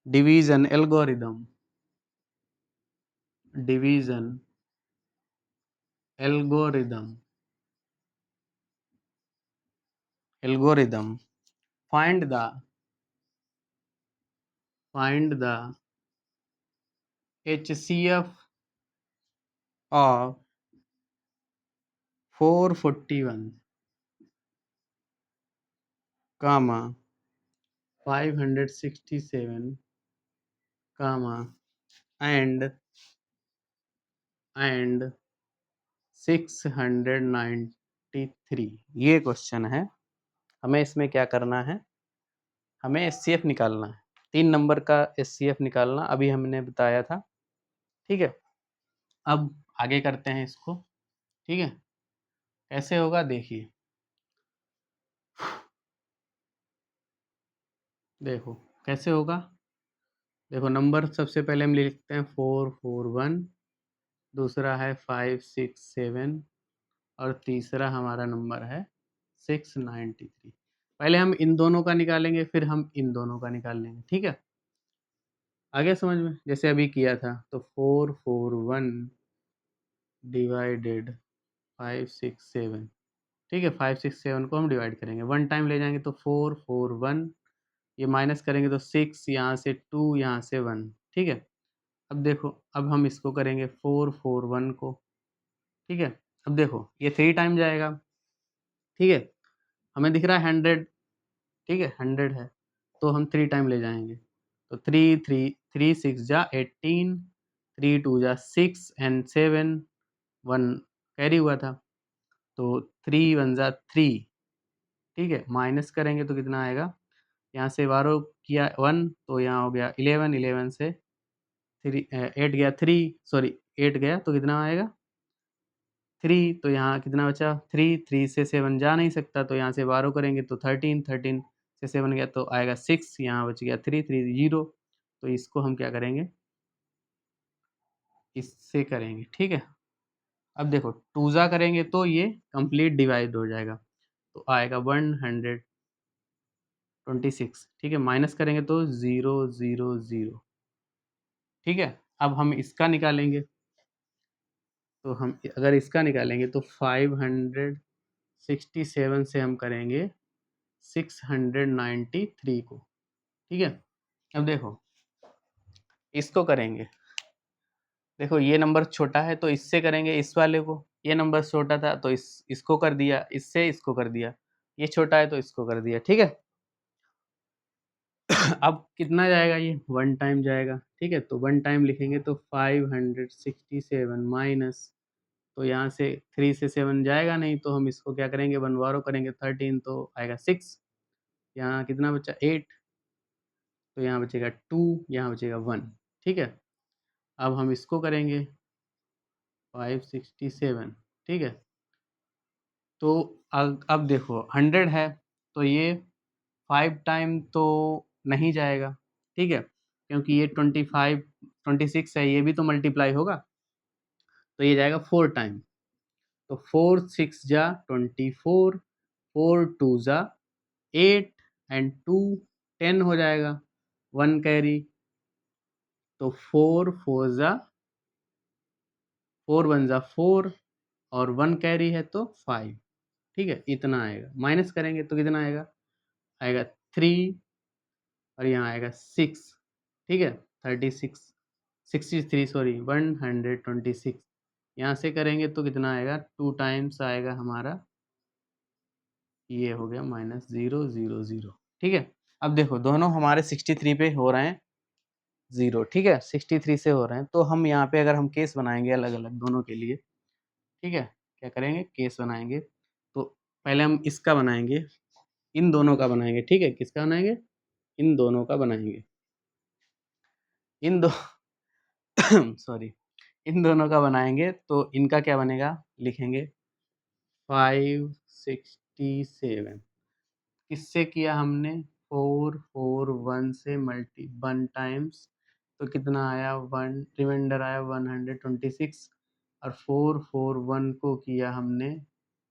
division algorithm find the HCF of 441, 567, and 693। ये क्वेश्चन है। हमें इसमें क्या करना है, हमें HCF निकालना है, 3 नंबर का HCF निकालना, अभी हमने बताया था, ठीक है। अब आगे करते हैं इसको, ठीक है। कैसे होगा देखिए, देखो कैसे होगा। देखो नंबर सबसे पहले हम लिखते हैं 441, दूसरा है 567 और तीसरा हमारा नंबर है 693। पहले हम इन दोनों का निकालेंगे, फिर हम इन दोनों का निकाल लेंगे, ठीक है। आगे समझ में, जैसे अभी किया था, तो 441 डिवाइडेड 567, ठीक है। 567 को हम डिवाइड करेंगे, वन टाइम ले जाएंगे तो 441, ये माइनस करेंगे तो 6, यहाँ से 2, यहाँ से 1, ठीक है। अब देखो, अब हम इसको करेंगे 441 को, ठीक है। अब देखो ये 3 टाइम जाएगा, ठीक है। हमें दिख रहा है 100, ठीक है, 100 है, तो हम 3 टाइम ले जाएंगे। तो 3 6 जा 18, 3 2 जा 6 एंड 7, 1 कैरी हुआ था, तो 3 1 जा 3, ठीक है। माइनस करेंगे तो कितना आएगा, यहाँ से 12 किया 1, तो यहाँ हो गया 11, 11 से 3 8 गया 3, सॉरी 8 गया तो कितना आएगा 3, तो यहाँ कितना बचा 3, 3 से 7 जा नहीं सकता, तो यहाँ से 12 करेंगे तो 13, 13 से 7 गया तो आएगा 6, यहाँ बच गया 3, 3 0। तो इसको हम क्या करेंगे, इससे करेंगे, ठीक है। अब देखो टूजा करेंगे तो ये कंप्लीट डिवाइड हो जाएगा, तो आएगा 126, ठीक है। माइनस करेंगे तो 0 0 0, ठीक है। अब हम इसका निकालेंगे, तो हम अगर इसका निकालेंगे तो 567 से हम करेंगे 693 को, ठीक है। अब देखो इसको करेंगे, देखो ये नंबर छोटा है तो इससे करेंगे इस वाले को, ये नंबर छोटा था तो इसको कर दिया, इससे इसको कर दिया, ये छोटा है तो इसको कर दिया, ठीक है। अब कितना जाएगा, ये 1 टाइम जाएगा, ठीक है। तो 1 टाइम लिखेंगे तो 567 माइनस, तो यहाँ से 3 से 7 जाएगा नहीं, तो हम इसको क्या करेंगे, 1 बारो करेंगे 13, तो आएगा 6, यहाँ कितना बचा 8, तो यहाँ बचेगा 2, यहाँ बचेगा 1, ठीक है। अब हम इसको करेंगे 567, ठीक है। तो अब देखो 100 है, तो ये 5 टाइम तो नहीं जाएगा, ठीक है, क्योंकि ये 25 26 है, ये भी तो मल्टीप्लाई होगा, तो ये जाएगा 4 टाइम, तो 4 6 जा 24, 4 2 जा 8 एंड 2 10 हो जाएगा, 1 कैरी, तो 4 4 जा 4 1 जा 4 और 1 कैरी है तो 5, ठीक है। इतना आएगा, माइनस करेंगे तो कितना आएगा, आएगा 3 और यहाँ आएगा 6, ठीक है। 36 63, सॉरी 126, यहाँ से करेंगे तो कितना आएगा, 2 टाइम्स आएगा हमारा, ये हो गया -0 0 0, ठीक है। अब देखो दोनों हमारे 63 पे हो रहे हैं 0, ठीक है, 63 से हो रहे हैं, तो हम यहाँ पे अगर हम केस बनाएंगे अलग अलग दोनों के लिए, ठीक है, क्या करेंगे केस बनाएंगे, तो पहले हम इसका बनाएंगे, इन दोनों का बनाएंगे, ठीक है। किसका बनाएंगे, इन दोनों का बनाएंगे, इन दो सॉरी, इन दोनों का बनाएंगे, तो इनका क्या बनेगा, लिखेंगे 567, किससे किया हमने, 441 से मल्टी 1 टाइम्स, तो कितना आया 1, रिमाइंडर आया 126, और 441 को किया हमने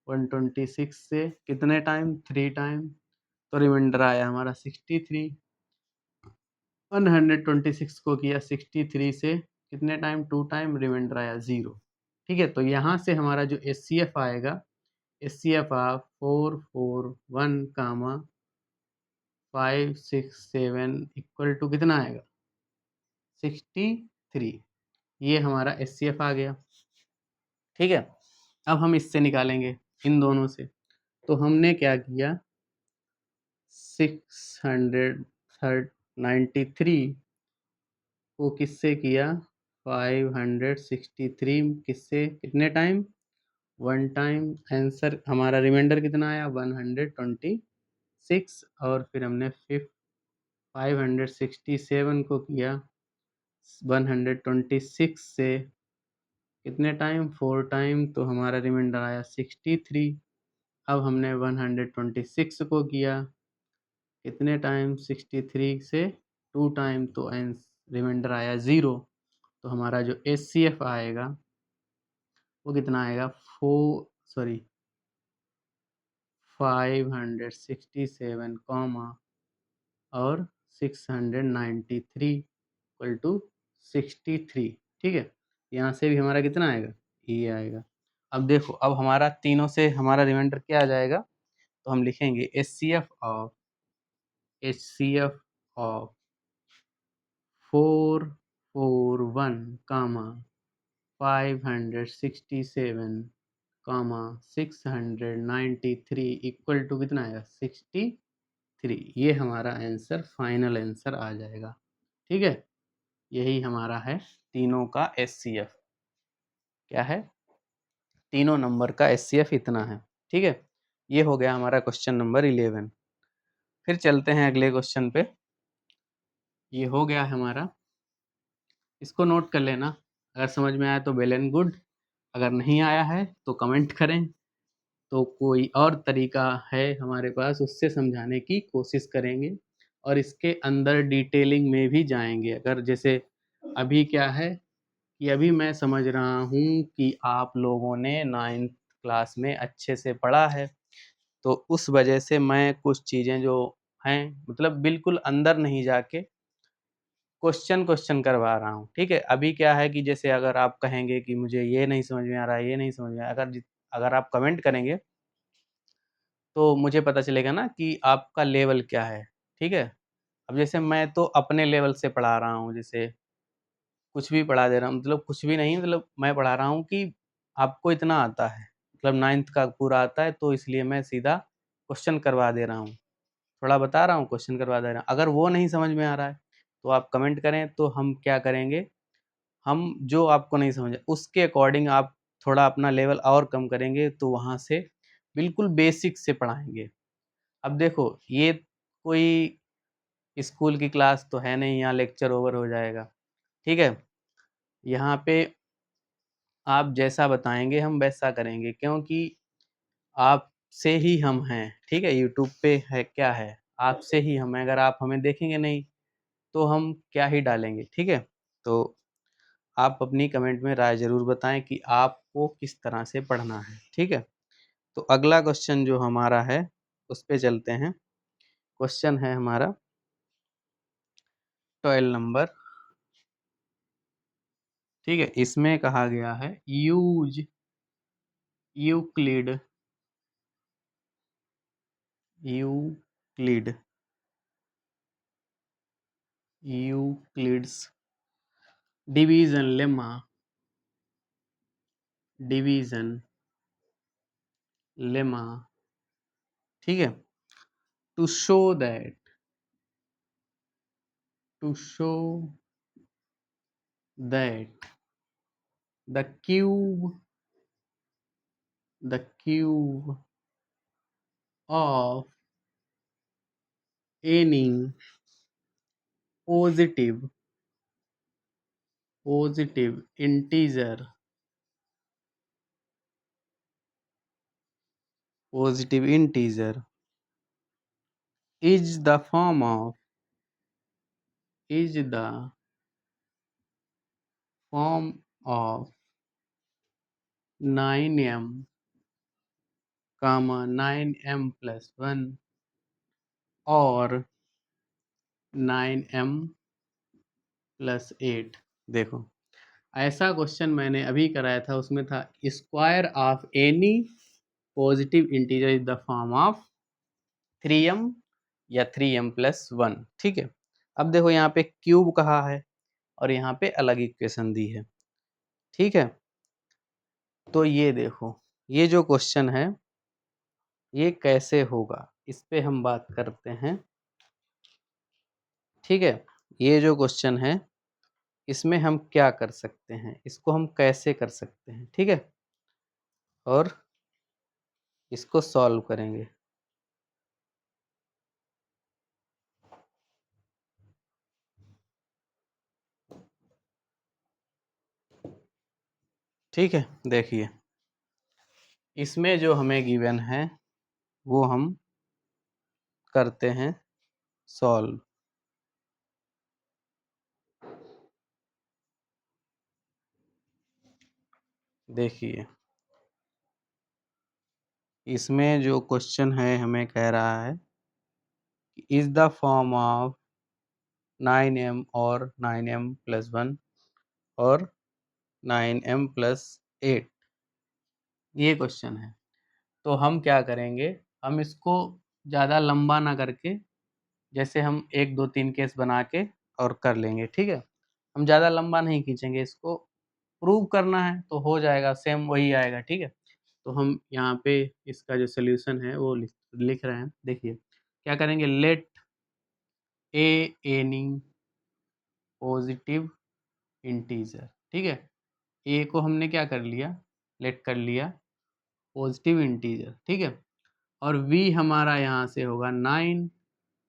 126 से कितने टाइम, 3 टाइम, तो रिमाइंडर आया हमारा 63, 126 को किया 63 से कितने टाइम, 2 टाइम, रिमाइंडर आया 0, ठीक है। तो यहाँ से हमारा जो एचसीएफ आएगा, एचसीएफ आ 441 कामा 567 इक्वल टू कितना आएगा 63, ये हमारा एचसीएफ आ गया, ठीक है। अब हम इससे निकालेंगे इन दोनों से, तो हमने क्या किया 693 को किससे किया 563, किससे कितने टाइम 1 टाइम, आंसर हमारा रिमाइंडर कितना आया 126, और फिर हमने 567 को किया 126 से कितने टाइम, 4 टाइम, तो हमारा रिमाइंडर आया 63। अब हमने 126 को किया, कितने टाइम, 63 से 2 टाइम, तो रिमाइंडर आया 0। तो हमारा जो HCF आएगा वो कितना आएगा, 567 कॉमा और 693 इक्वल टू 63। ठीक है, यहाँ से भी हमारा कितना आएगा, ये आएगा। अब देखो, अब हमारा तीनों से हमारा रिमाइंडर क्या आ जाएगा, तो हम लिखेंगे HCF of 441 comma 567 comma 693 equal to कितना आएगा, 63। ये हमारा आंसर, फाइनल आंसर आ जाएगा। ठीक है, यही हमारा है तीनों का HCF। क्या है, तीनों नंबर का HCF इतना है। ठीक है, ये हो गया हमारा क्वेश्चन नंबर 11। फिर चलते हैं अगले क्वेश्चन पे। ये हो गया है हमारा, इसको नोट कर लेना, अगर समझ में आया तो वेल एंड गुड, अगर नहीं आया है तो कमेंट करें, तो कोई और तरीका है हमारे पास, उससे समझाने की कोशिश करेंगे और इसके अंदर डिटेलिंग में भी जाएंगे। अगर जैसे अभी क्या है कि अभी मैं समझ रहा हूँ कि आप लोगों ने 9th क्लास में अच्छे से पढ़ा है, तो उस वजह से मैं कुछ चीज़ें जो हैं, मतलब बिल्कुल अंदर नहीं जाके क्वेश्चन करवा रहा हूँ। ठीक है, अभी क्या है कि जैसे अगर आप कहेंगे कि मुझे ये नहीं समझ में आ रहा है, ये नहीं समझ में आ रहा, अगर आप कमेंट करेंगे तो मुझे पता चलेगा ना कि आपका लेवल क्या है। ठीक है, अब जैसे मैं तो अपने लेवल से पढ़ा रहा हूँ, जैसे कुछ भी पढ़ा दे रहा हूँ, मतलब कुछ भी नहीं, मतलब मैं पढ़ा रहा हूँ कि आपको इतना आता है, मतलब 9th का पूरा आता है, तो इसलिए मैं सीधा क्वेश्चन करवा दे रहा हूँ, थोड़ा बता रहा हूँ, क्वेश्चन करवा दे रहा हूँ। अगर वो नहीं समझ में आ रहा है तो आप कमेंट करें, तो हम क्या करेंगे, हम जो आपको नहीं समझ उसके अकॉर्डिंग आप थोड़ा अपना लेवल और कम करेंगे, तो वहाँ से बिल्कुल बेसिक से पढ़ाएंगे। अब देखो, ये कोई स्कूल की क्लास तो है नहीं, यहाँ लेक्चर ओवर हो जाएगा। ठीक है, यहाँ पे आप जैसा बताएंगे हम वैसा करेंगे, क्योंकि आपसे ही हम हैं। ठीक है, यूट्यूब पे है, क्या है, आपसे ही हम हैं। अगर आप हमें देखेंगे नहीं तो हम क्या ही डालेंगे। ठीक है, तो आप अपनी कमेंट में राय ज़रूर बताएं कि आपको किस तरह से पढ़ना है। ठीक है, तो अगला क्वेश्चन जो हमारा है उस पे चलते हैं। क्वेश्चन है हमारा 12 नंबर। ठीक है, इसमें कहा गया है use Euclid Euclid Euclid's division lemma. ठीक है, to show that the cube of any positive integer is the form of 9m comma 9m plus 1 और 9m plus 8। देखो, ऐसा क्वेश्चन मैंने अभी कराया था, उसमें था square of any positive integer is the form of 3m या 3m प्लस 1। ठीक है, अब देखो यहाँ पे क्यूब कहा है और यहाँ पे अलग इक्वेशन दी है। ठीक है, तो ये देखो, ये जो क्वेश्चन है ये कैसे होगा, इस पे हम बात करते हैं। ठीक है, ये जो क्वेश्चन है इसमें हम क्या कर सकते हैं, इसको हम कैसे कर सकते हैं। ठीक है, और इसको सॉल्व करेंगे। ठीक है, देखिए इसमें जो हमें गिवन है वो हम करते हैं सॉल्व। देखिए इसमें जो क्वेश्चन है हमें कह रहा है is the form of 9m और 9m प्लस 1 और 9m प्लस 8, ये क्वेश्चन है। तो हम क्या करेंगे, हम इसको ज़्यादा लंबा ना करके जैसे हम 1 2 3 केस बना के और कर लेंगे, ठीक है। हम ज़्यादा लंबा नहीं खींचेंगे, इसको प्रूव करना है तो हो जाएगा, सेम वही आएगा, ठीक है। तो हम यहाँ पे इसका जो सोल्यूशन है वो लिख रहे हैं। देखिए क्या करेंगे, लेट ए एनी पॉजिटिव इंटीजर, ठीक है। ए को हमने क्या कर लिया, लेट कर लिया पॉजिटिव इंटीजर, ठीक है। और v हमारा यहाँ से होगा 9,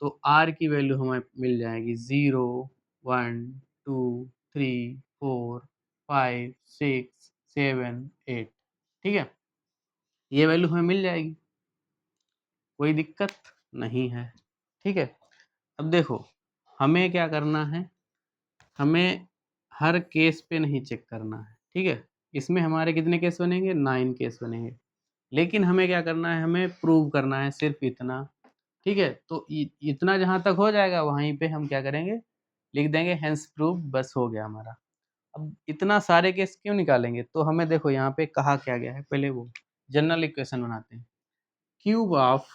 तो r की वैल्यू हमें मिल जाएगी 0 1 2 3 4 5 6 7 8, ठीक है। ये वैल्यू हमें मिल जाएगी, कोई दिक्कत नहीं है, ठीक है। अब देखो हमें क्या करना है, हमें हर केस पे नहीं चेक करना है, ठीक है। इसमें हमारे कितने केस बनेंगे, 9 केस बनेंगे। लेकिन हमें क्या करना है, हमें प्रूव करना है सिर्फ इतना, ठीक है। तो इतना जहाँ तक हो जाएगा वहीं पे हम क्या करेंगे, लिख देंगे हेंस प्रूव, बस हो गया हमारा। अब इतना सारे केस क्यों निकालेंगे, तो हमें देखो यहाँ पे कहा क्या गया है, पहले वो जनरल इक्वेशन बनाते हैं। क्यूब ऑफ,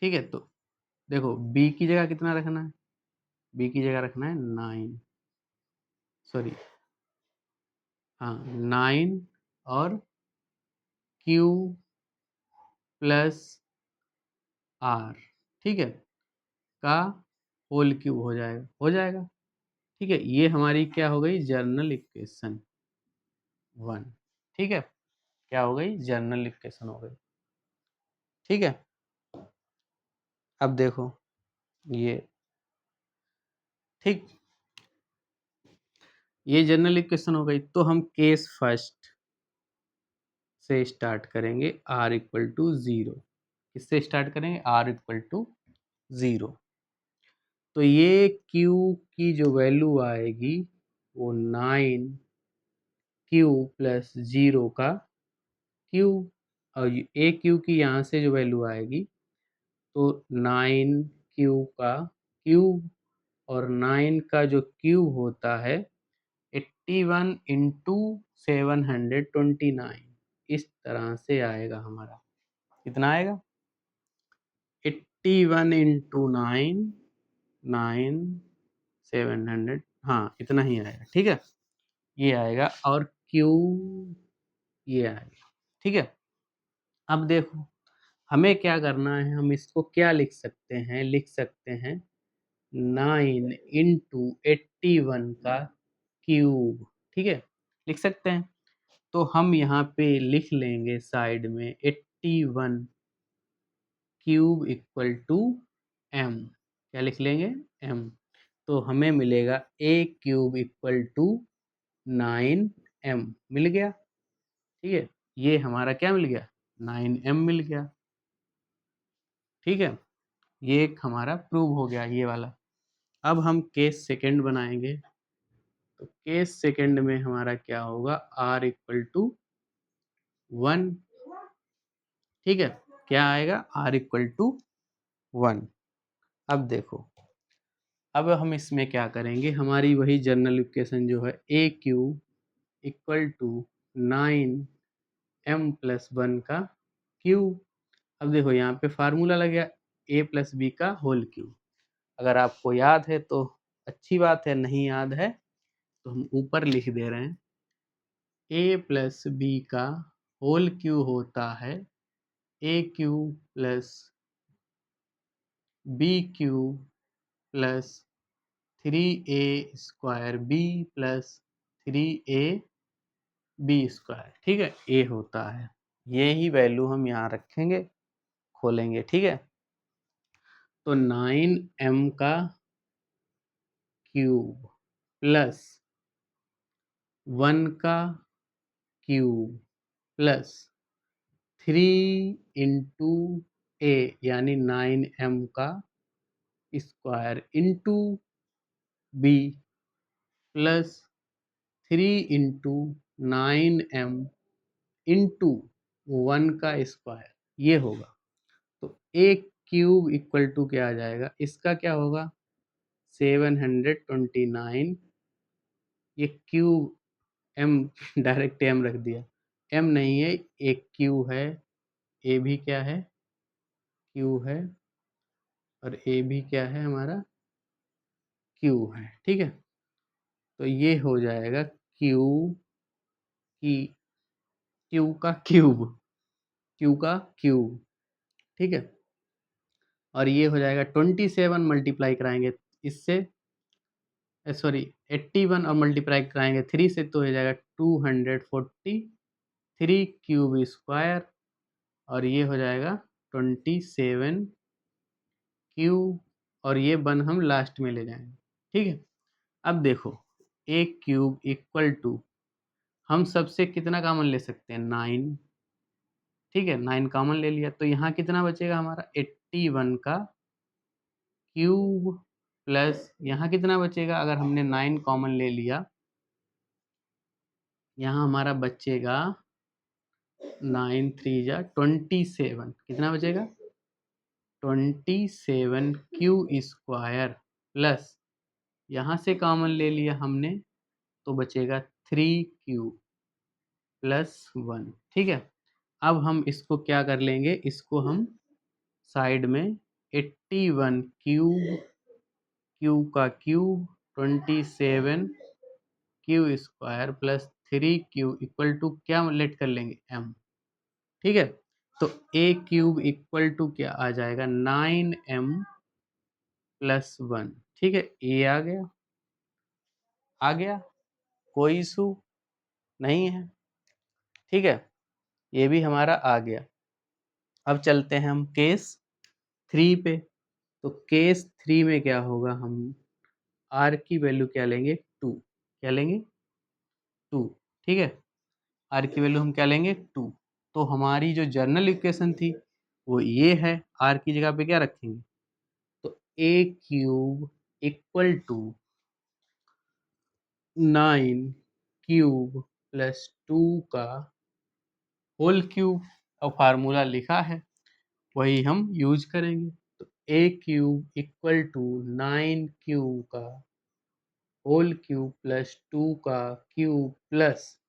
ठीक है। तो देखो b की जगह कितना रखना है, b की जगह रखना है 9, सॉरी हाँ 9 और क्यू प्लस आर, ठीक है, का होल क्यूब हो जाएगा, हो जाएगा, ठीक है। ये हमारी क्या हो गई, जर्नल इक्वेशन 1, ठीक है। क्या हो गई, जर्नल इक्वेशन हो गई, ठीक है। अब देखो ये, ठीक, ये जनरल इक्वेशन हो गई। तो हम केस फर्स्ट से स्टार्ट करेंगे, r इक्वल टू 0। किससे स्टार्ट करेंगे, r इक्वल टू 0। तो ये q की जो वैल्यू आएगी वो 9 q प्लस 0 का q, और ए क्यू की यहाँ से जो वैल्यू आएगी तो 9 क्यू का क्यूब, और 9 का जो क्यूब होता है 81 इंटू 729, इस तरह से आएगा हमारा। कितना आएगा, 81 इंटू 9 9 700, हाँ इतना ही आएगा, ठीक है। ये आएगा और क्यू ये आएगा, ठीक है। अब देखो हमें क्या करना है, हम इसको क्या लिख सकते हैं, लिख सकते हैं 9 इंटू 81 का क्यूब, ठीक है, लिख सकते हैं। तो हम यहाँ पे लिख लेंगे साइड में 81 क्यूब इक्वल टू m, क्या लिख लेंगे, m। तो हमें मिलेगा a cube equal to 9m, मिल गया, ठीक है। ये हमारा क्या मिल गया, 9m मिल गया, ठीक है। ये एक हमारा प्रूव हो गया ये वाला। अब हम केस सेकंड बनाएंगे। तो केस सेकंड में हमारा क्या होगा, r इक्वल टू 1, ठीक है। क्या आएगा, r इक्वल टू 1। अब देखो, अब हम इसमें क्या करेंगे, हमारी वही जनरल इक्वेशन जो है a cube equal to 9m plus 1 का क्यूब। अब देखो यहाँ पे फार्मूला लग गया a प्लस बी का होल क्यूब। अगर आपको याद है तो अच्छी बात है, नहीं याद है तो हम ऊपर लिख दे रहे हैं, a प्लस बी का होल क्यूब होता है a cube plus b cube plus 3a square b plus 3a b square, ठीक है, a होता है। ये ही वैल्यू हम यहाँ रखेंगे, खोलेंगे, ठीक है। तो 9m का क्यूब प्लस 1 का क्यूब प्लस 3 इंटू ए यानी 9m का square into b plus 3 into 9m into 1 का स्क्वायर, ये होगा। तो ए क्यूब इक्वल टू क्या आ जाएगा, इसका क्या होगा 729, ये क्यूब एम डायरेक्ट एम रख दिया, एम नहीं है, एक क्यू है, ए भी क्या है क्यू है, और ए भी क्या है हमारा क्यू है, ठीक है। तो ये हो जाएगा क्यू की क्यू का क्यूब, क्यू का क्यूब, ठीक है। और ये हो जाएगा 27 मल्टीप्लाई कराएंगे इससे, सॉरी 81 और मल्टीप्लाई कराएंगे 3 से तो हो जाएगा 243 क्यूब स्क्वायर, और ये हो जाएगा 27 क्यूब, और ये 1 हम लास्ट में ले जाएंगे, ठीक है। अब देखो ए क्यूब इक्वल टू, हम सबसे कितना कॉमन ले सकते हैं 9, ठीक है, 9 कॉमन ले लिया, तो यहाँ कितना बचेगा हमारा 81 का क्यूब प्लस यहाँ कितना बचेगा, अगर हमने 9 कॉमन ले लिया, यहाँ हमारा बचेगा 9 3 जा 27, कितना बचेगा 27 क्यू स्क्वायर प्लस यहाँ से कॉमन ले लिया हमने तो बचेगा 3 क्यू प्लस 1, ठीक है। अब हम इसको क्या कर लेंगे, इसको हम साइड में 81 क्यूब, क्यू का cube 27 q square plus 3 q equal to क्या लेट कर लेंगे एम, ठीक है। तो ए क्यूब इक्वल टू क्या आ जाएगा 9m प्लस 1, ठीक है। ए आ गया, आ गया, कोई इशू नहीं है, ठीक है, ये भी हमारा आ गया। अब चलते हैं हम केस 3 पे। तो केस 3 में क्या होगा, हम आर की वैल्यू क्या लेंगे 2, क्या लेंगे 2, ठीक है। आर की वैल्यू हम क्या लेंगे 2। तो हमारी जो जर्नल इक्वेशन थी वो ये है, आर की जगह पे क्या रखेंगे, तो a cube equal to 9 cube plus 2 का होल क्यूब, और फार्मूला लिखा है वही हम यूज करेंगे। तो a cube equal to 9 cube का होल क्यूब प्लस 2 का क्यूब प्लस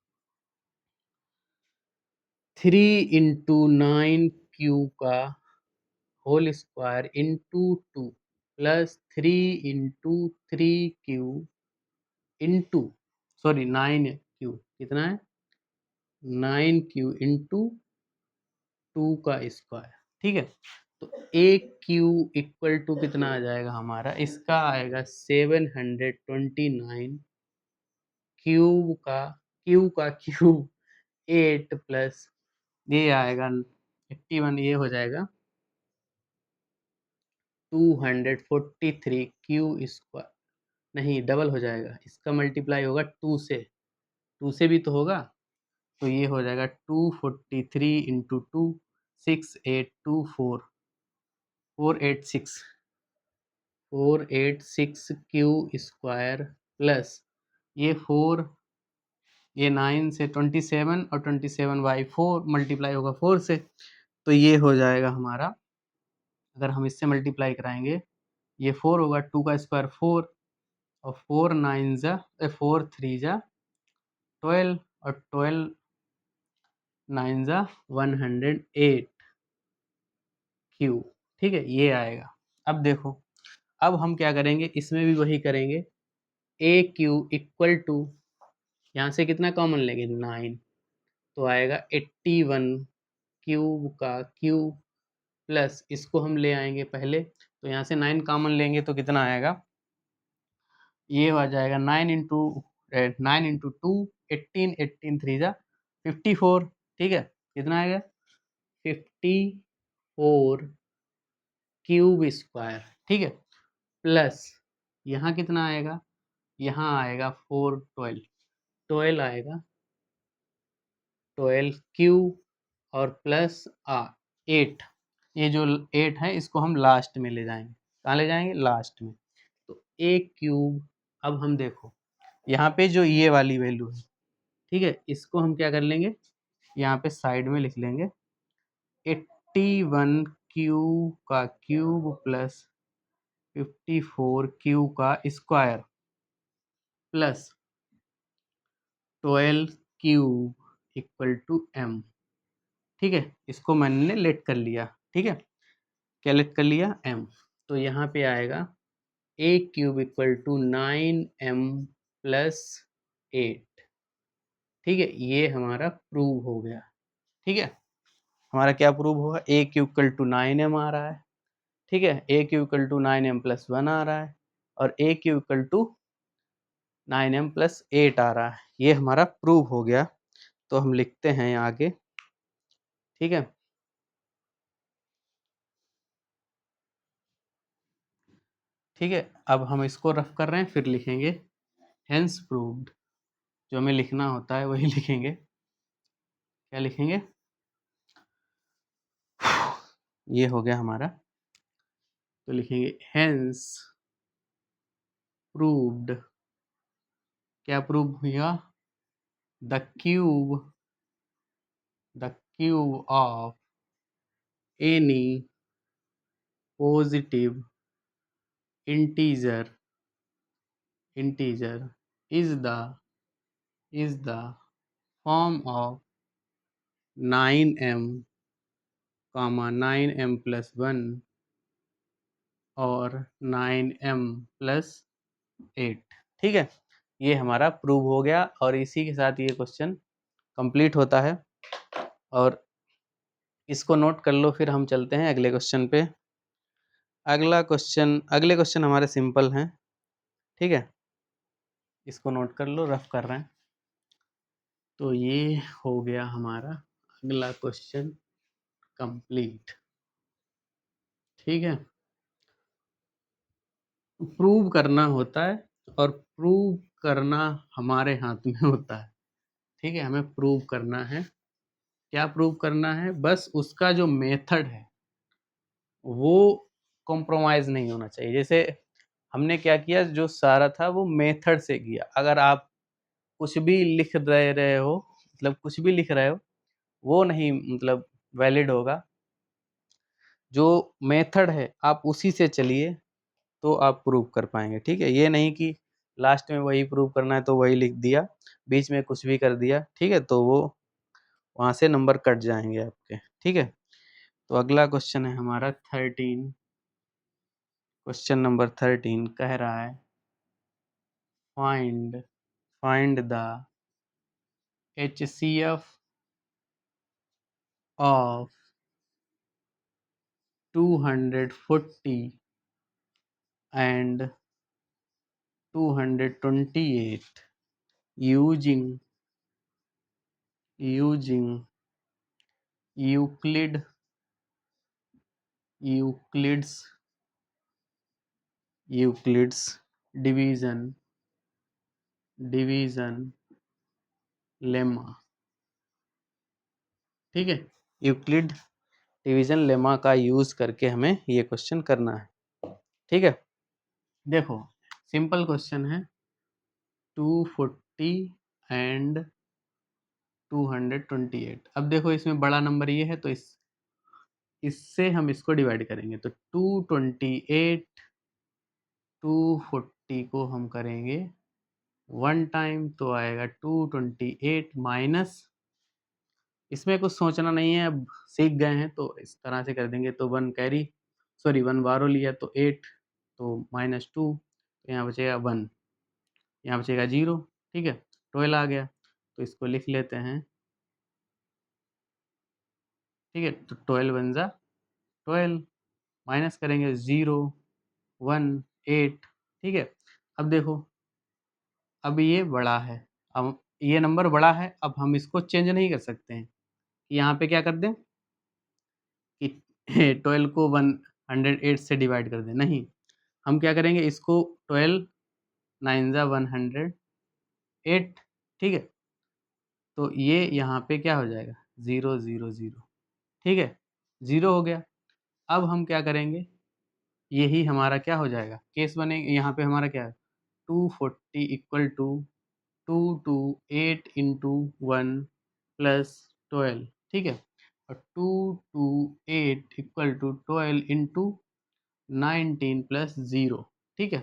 3 इंटू 9 क्यूब का whole square into 2 plus 3 into 3 q into, sorry 9 q, कितना है 9 क्यू इंटू 2 का स्क्वायर, ठीक है। तो ए क्यू इक्वल टू कितना आ जाएगा हमारा, इसका आएगा 729 क्यूब का क्यूब 8 प्लस ये आएगा 81, ये हो जाएगा 243 क्यू स्क्वायर, नहीं डबल हो जाएगा, इसका मल्टीप्लाई होगा 2 से, 2 से भी तो होगा, तो ये हो जाएगा 243 इंटू 2 6824 486 486 क्यू स्क्वायर प्लस ये 4, ये 9 से 27 और 27/4 मल्टीप्लाई होगा 4 से, तो ये हो जाएगा हमारा, अगर हम इससे मल्टीप्लाई कराएंगे ये 4 होगा, 2 का स्क्वायर 4 और 4 9 जा 4 3 जा 12 और 12 9 जा 108 क्यू, ठीक है, ये आएगा। अब देखो, अब हम क्या करेंगे, इसमें भी वही करेंगे, ए क्यू इक्वल टू यहाँ से कितना कॉमन लेंगे 9, तो आएगा 81 क्यूब का क्यूब प्लस इसको हम ले आएंगे पहले, तो यहाँ से 9 कॉमन लेंगे तो कितना आएगा, ये आ जाएगा 9 इंटू 2 18 18 3 जा 54, ठीक है, कितना आएगा 54 क्यूब स्क्वायर, ठीक है, प्लस यहाँ कितना आएगा, यहाँ आएगा 4 12 12 आएगा, 12 क्यू और प्लस 8। ये जो 8 है इसको हम लास्ट में ले जाएंगे। कहाँ ले जाएंगे? लास्ट में। तो ए क्यूब, अब हम देखो यहाँ पे जो ये वाली वैल्यू है, ठीक है, इसको हम क्या कर लेंगे, यहाँ पे साइड में लिख लेंगे 81 क्यू का क्यूब प्लस 54 क्यू का square plus 12 cube equal to m. ठीक है, इसको मैंने लेट कर लिया। ठीक है, क्या लेट कर लिया? एम। तो यहाँ पे आएगा a cube equal to 9m plus 8। ठीक है, ये हमारा प्रूव हो गया। ठीक है, हमारा क्या प्रूव होगा? A cube equal to 9m आ रहा है। ठीक है, a cube equal to 9m plus 1 आ रहा है और a cube equal to 9m plus 8 आ रहा है। ये हमारा प्रूव हो गया। तो हम लिखते हैं आगे। ठीक है, ठीक है, अब हम इसको रफ कर रहे हैं, फिर लिखेंगे हेंस प्रूव्ड। जो हमें लिखना होता है वही लिखेंगे। क्या लिखेंगे? ये हो गया हमारा। तो लिखेंगे हेंस प्रूव्ड। क्या प्रूव हुआ? The cube of any positive integer is the form of 9m, 9m plus 1 और 9m plus 8। ठीक है, ये हमारा प्रूव हो गया और इसी के साथ ये क्वेश्चन कंप्लीट होता है। और इसको नोट कर लो, फिर हम चलते हैं अगले क्वेश्चन पे। अगले क्वेश्चन हमारे सिंपल हैं। ठीक है, इसको नोट कर लो, रफ कर रहे हैं। तो ये हो गया हमारा अगला क्वेश्चन कंप्लीट। ठीक है, प्रूव करना होता है और प्रूव करना हमारे हाथ में होता है। ठीक है, हमें प्रूव करना है। क्या प्रूव करना है? बस उसका जो मेथड है वो कॉम्प्रोमाइज़ नहीं होना चाहिए। जैसे हमने क्या किया, जो सारा था वो मेथड से किया। अगर आप कुछ भी लिख रहे हो, मतलब कुछ भी लिख रहे हो, वो नहीं मतलब वैलिड होगा। जो मेथड है आप उसी से चलिए तो आप प्रूव कर पाएंगे। ठीक है, ये नहीं कि लास्ट में वही प्रूव करना है तो वही लिख दिया, बीच में कुछ भी कर दिया। ठीक है, तो वो वहाँ से नंबर कट जाएंगे आपके। ठीक है, तो अगला क्वेश्चन है हमारा 13। क्वेश्चन नंबर 13 कह रहा है find the HCF of 240 and 228 using Euclid's division lemma. ठीक है, यूक्लिड डिवीजन लेमा का यूज करके हमें ये क्वेश्चन करना है। ठीक है, देखो सिंपल क्वेश्चन है, 240 एंड 228। अब देखो इसमें बड़ा नंबर ये है तो इससे हम इसको डिवाइड करेंगे। तो 228 240 को हम करेंगे 1 टाइम तो आएगा 228 माइनस, इसमें कुछ सोचना नहीं है, अब सीख गए हैं तो इस तरह से कर देंगे। तो 1 बारो लिया तो 8, तो -2, तो यहाँ बचेगा 1, यहाँ बचेगा 0। ठीक है, 12 आ गया तो इसको लिख लेते हैं। ठीक है, तो 12 1 जा 12, माइनस करेंगे 0 1 8। ठीक है, अब देखो अब ये बड़ा है, अब ये नंबर बड़ा है, अब हम इसको चेंज नहीं कर सकते हैं। यहाँ पे क्या कर दें कि 12 को 108 से डिवाइड कर दें, नहीं, हम क्या करेंगे, इसको 12 9 जा 108 ठीक है, तो ये यहाँ पे क्या हो जाएगा 0 0 0, ठीक है, 0 हो गया। अब हम क्या करेंगे, यही हमारा क्या हो जाएगा केस बनेगा, यहाँ पे हमारा क्या है 240 इक्वल टू 2 2 8 इंटू 1 प्लस 12, ठीक है, और 2 2 8 इक्वल टू 12 इंटू 19 प्लस 0, ठीक है।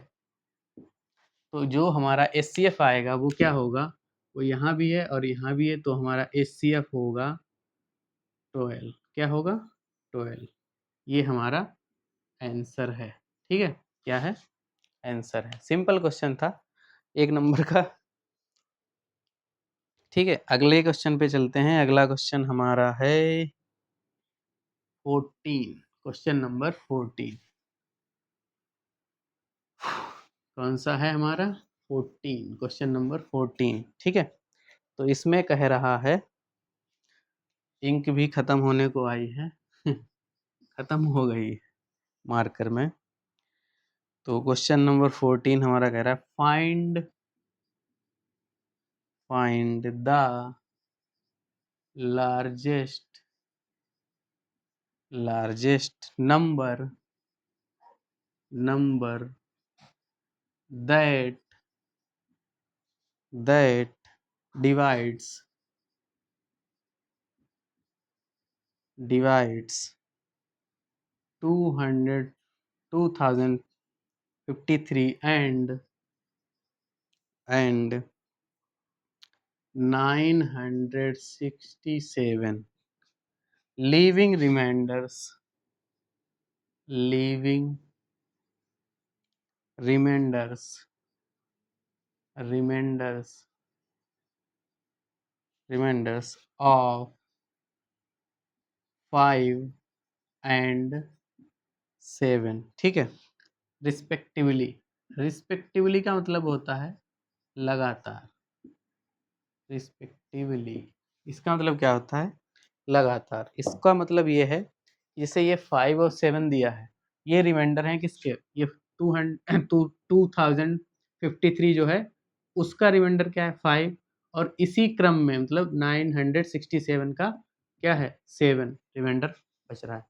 तो जो हमारा एचसीएफ आएगा वो क्या होगा, वो यहाँ भी है और यहाँ भी है, तो हमारा एचसीएफ होगा 12, क्या होगा 12, ये हमारा आंसर है, ठीक है, क्या है आंसर है। सिंपल क्वेश्चन था, 1 नंबर का। ठीक है, अगले क्वेश्चन पे चलते हैं। अगला क्वेश्चन हमारा है 14, क्वेश्चन नंबर 14 कौन सा है हमारा 14, क्वेश्चन नंबर 14, ठीक है। तो इसमें कह रहा है, इंक भी खत्म होने को आई है खत्म हो गई मार्कर में। तो क्वेश्चन नंबर 14 हमारा कह रहा है find the largest number that divides 200 2053 and 967, leaving reminders of 5 and 7, ठीक है, रिस्पेक्टिवली का मतलब होता है लगातार, रिस्पेक्टिवली इसका मतलब क्या होता है लगातार। इसका मतलब ये है, जैसे ये 5 और 7 दिया है, ये रिमाइंडर है किसके, ये 2053 जो है उसका रिमाइंडर क्या है 5, और इसी क्रम में मतलब 967 का क्या है 7 रिमाइंडर बच रहा है।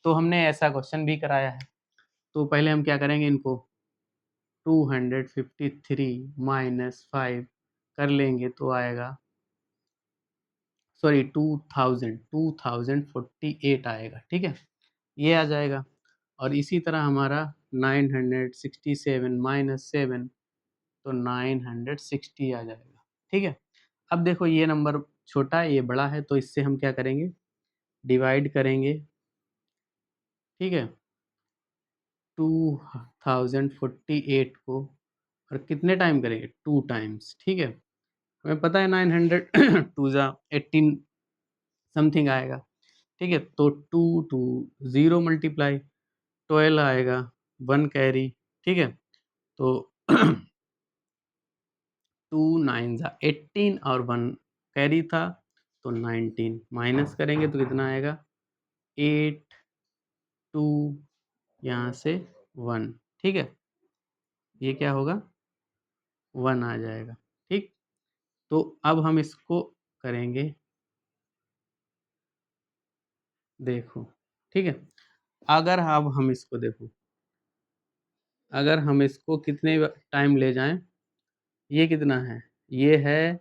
तो हमने ऐसा क्वेश्चन भी कराया है। तो पहले हम क्या करेंगे, इनको 253 माइनस 5 कर लेंगे तो आएगा, सॉरी 2048 आएगा, ठीक है, ये आ जाएगा। और इसी तरह हमारा 967 माइनस 7, तो 960 आ जाएगा, ठीक है। अब देखो ये नंबर छोटा है, ये बड़ा है, तो इससे हम क्या करेंगे डिवाइड करेंगे, ठीक है, 2048 को, और कितने टाइम करेंगे 2 टाइम्स, ठीक है। हमें पता है 900 टू जा 18 समथिंग आएगा, ठीक है, तो 2 टू 0 मल्टीप्लाई 12 आएगा, 1 कैरी, ठीक है, तो 2 9 जा 18 और 1 कैरी था, तो 19 माइनस करेंगे तो कितना आएगा 8 2 यहाँ से 1, ठीक है, ये क्या होगा 1 आ जाएगा, ठीक। तो अब हम इसको करेंगे, देखो, ठीक है, अगर अब हम इसको देखो, अगर हम इसको कितने टाइम ले जाएं, ये कितना है, ये है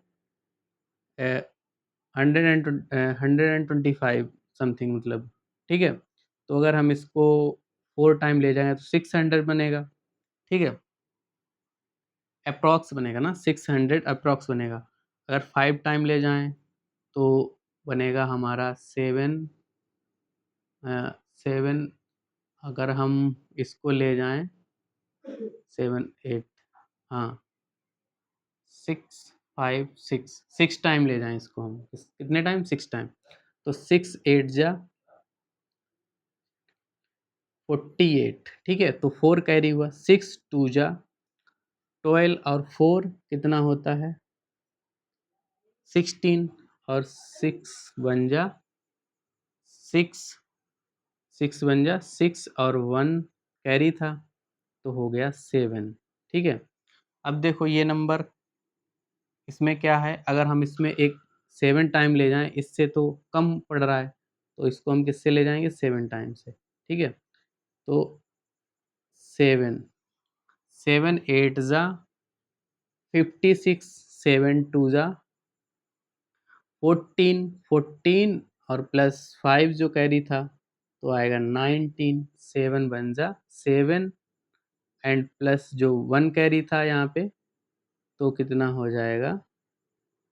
125 समथिंग मतलब, ठीक है। तो अगर हम इसको 4 टाइम ले जाएंगे तो 600 बनेगा, ठीक है, अप्रॉक्स बनेगा ना, 600 अप्रॉक्स बनेगा। अगर 5 टाइम ले जाएं तो बनेगा हमारा 7, अगर हम इसको ले जाएं 7 8, हाँ 6 टाइम ले जाएं इसको हम, कितने टाइम 6 टाइम, तो 6 8 जा 48, ठीक है, तो 4 कैरी हुआ, 6 2 जा 12 और 4 कितना होता है 16, और 6 बन जा 6 6 बन जा 6 और 1 कैरी था, तो हो गया 7, ठीक है। अब देखो ये नंबर इसमें क्या है, अगर हम इसमें एक 7 टाइम ले जाएं, इससे तो कम पड़ रहा है, तो इसको हम किससे ले जाएंगे, 7 टाइम से। ठीक है, तो 7, 7 8 जा 56, 7 2 जा 14, 14 और प्लस 5 जो कैरी था तो आएगा 19, 7 1 जा 7 एंड प्लस जो 1 कैरी था यहाँ पे, तो कितना हो जाएगा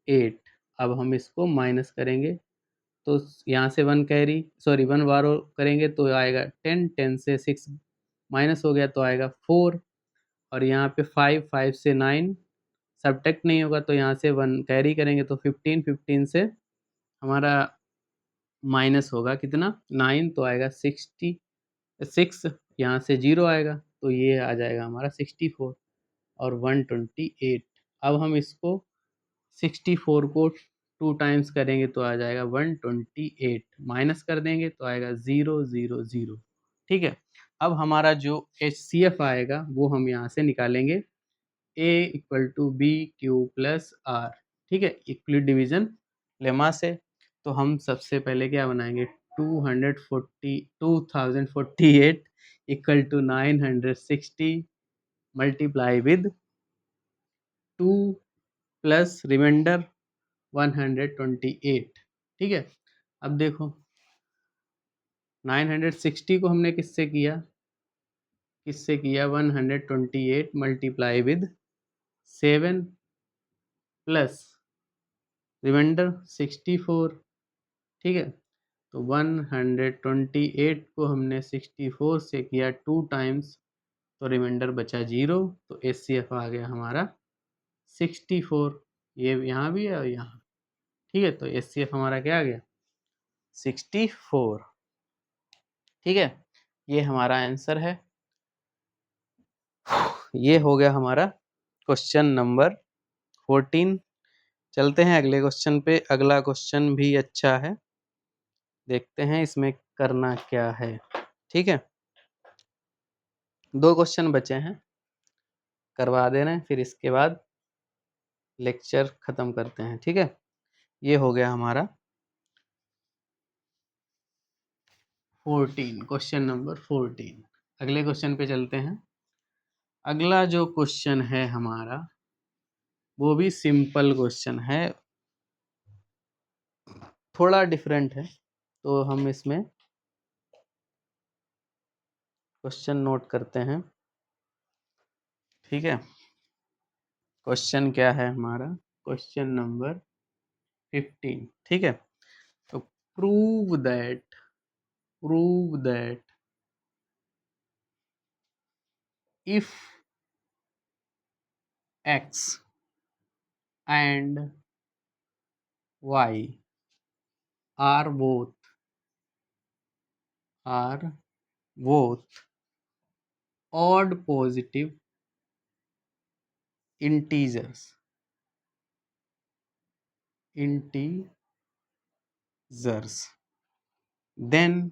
8। अब हम इसको माइनस करेंगे, तो यहाँ से 1 कैरी, सॉरी 1 बारो करेंगे तो आएगा 10, 10 से 6 माइनस हो गया तो आएगा 4, और यहाँ पे 5, 5 से 9 सब्ट्रैक्ट नहीं होगा, तो यहाँ से 1 कैरी करेंगे तो 15, 15 से हमारा माइनस होगा कितना 9, तो आएगा 66, यहाँ से 0 आएगा तो ये आ जाएगा हमारा 64 और 128। अब हम इसको 64 को 2 टाइम्स करेंगे तो आ जाएगा 128, माइनस कर देंगे तो आएगा 0 0 0। ठीक है, अब हमारा जो HCF आएगा वो हम यहाँ से निकालेंगे, A equal to b q plus r. ठीक है, इक्वलिट डिवीजन लेमा से। तो हम सबसे पहले क्या बनाएंगे, 2048 equal to 960 multiply with 2 plus remainder 128। ठीक है, अब देखो 960 को हमने किससे किया, 128 मल्टीप्लाई विद 7 प्लस रिमाइंडर 64। ठीक है, तो 128 को हमने 64 से किया 2 टाइम्स, तो रिमाइंडर बचा 0, तो HCF आ गया हमारा 64। ये यहाँ भी है और यहाँ। ठीक है, तो HCF हमारा क्या आ गया 64। ठीक है, ये हमारा आंसर है। ये हो गया हमारा क्वेश्चन नंबर 14। चलते हैं अगले क्वेश्चन पे। अगला क्वेश्चन भी अच्छा है, देखते हैं इसमें करना क्या है। ठीक है, 2 क्वेश्चन बचे हैं, करवा दे रहे हैं, फिर इसके बाद लेक्चर खत्म करते हैं। ठीक है, ये हो गया हमारा 14, क्वेश्चन नंबर 14। अगले क्वेश्चन पे चलते हैं। अगला जो क्वेश्चन है हमारा वो भी सिंपल क्वेश्चन है, थोड़ा डिफरेंट है, तो हम इसमें क्वेश्चन नोट करते हैं। ठीक है, क्वेश्चन क्या है हमारा, क्वेश्चन नंबर 15। ठीक है, तो prove that if x and y are both odd positive integers then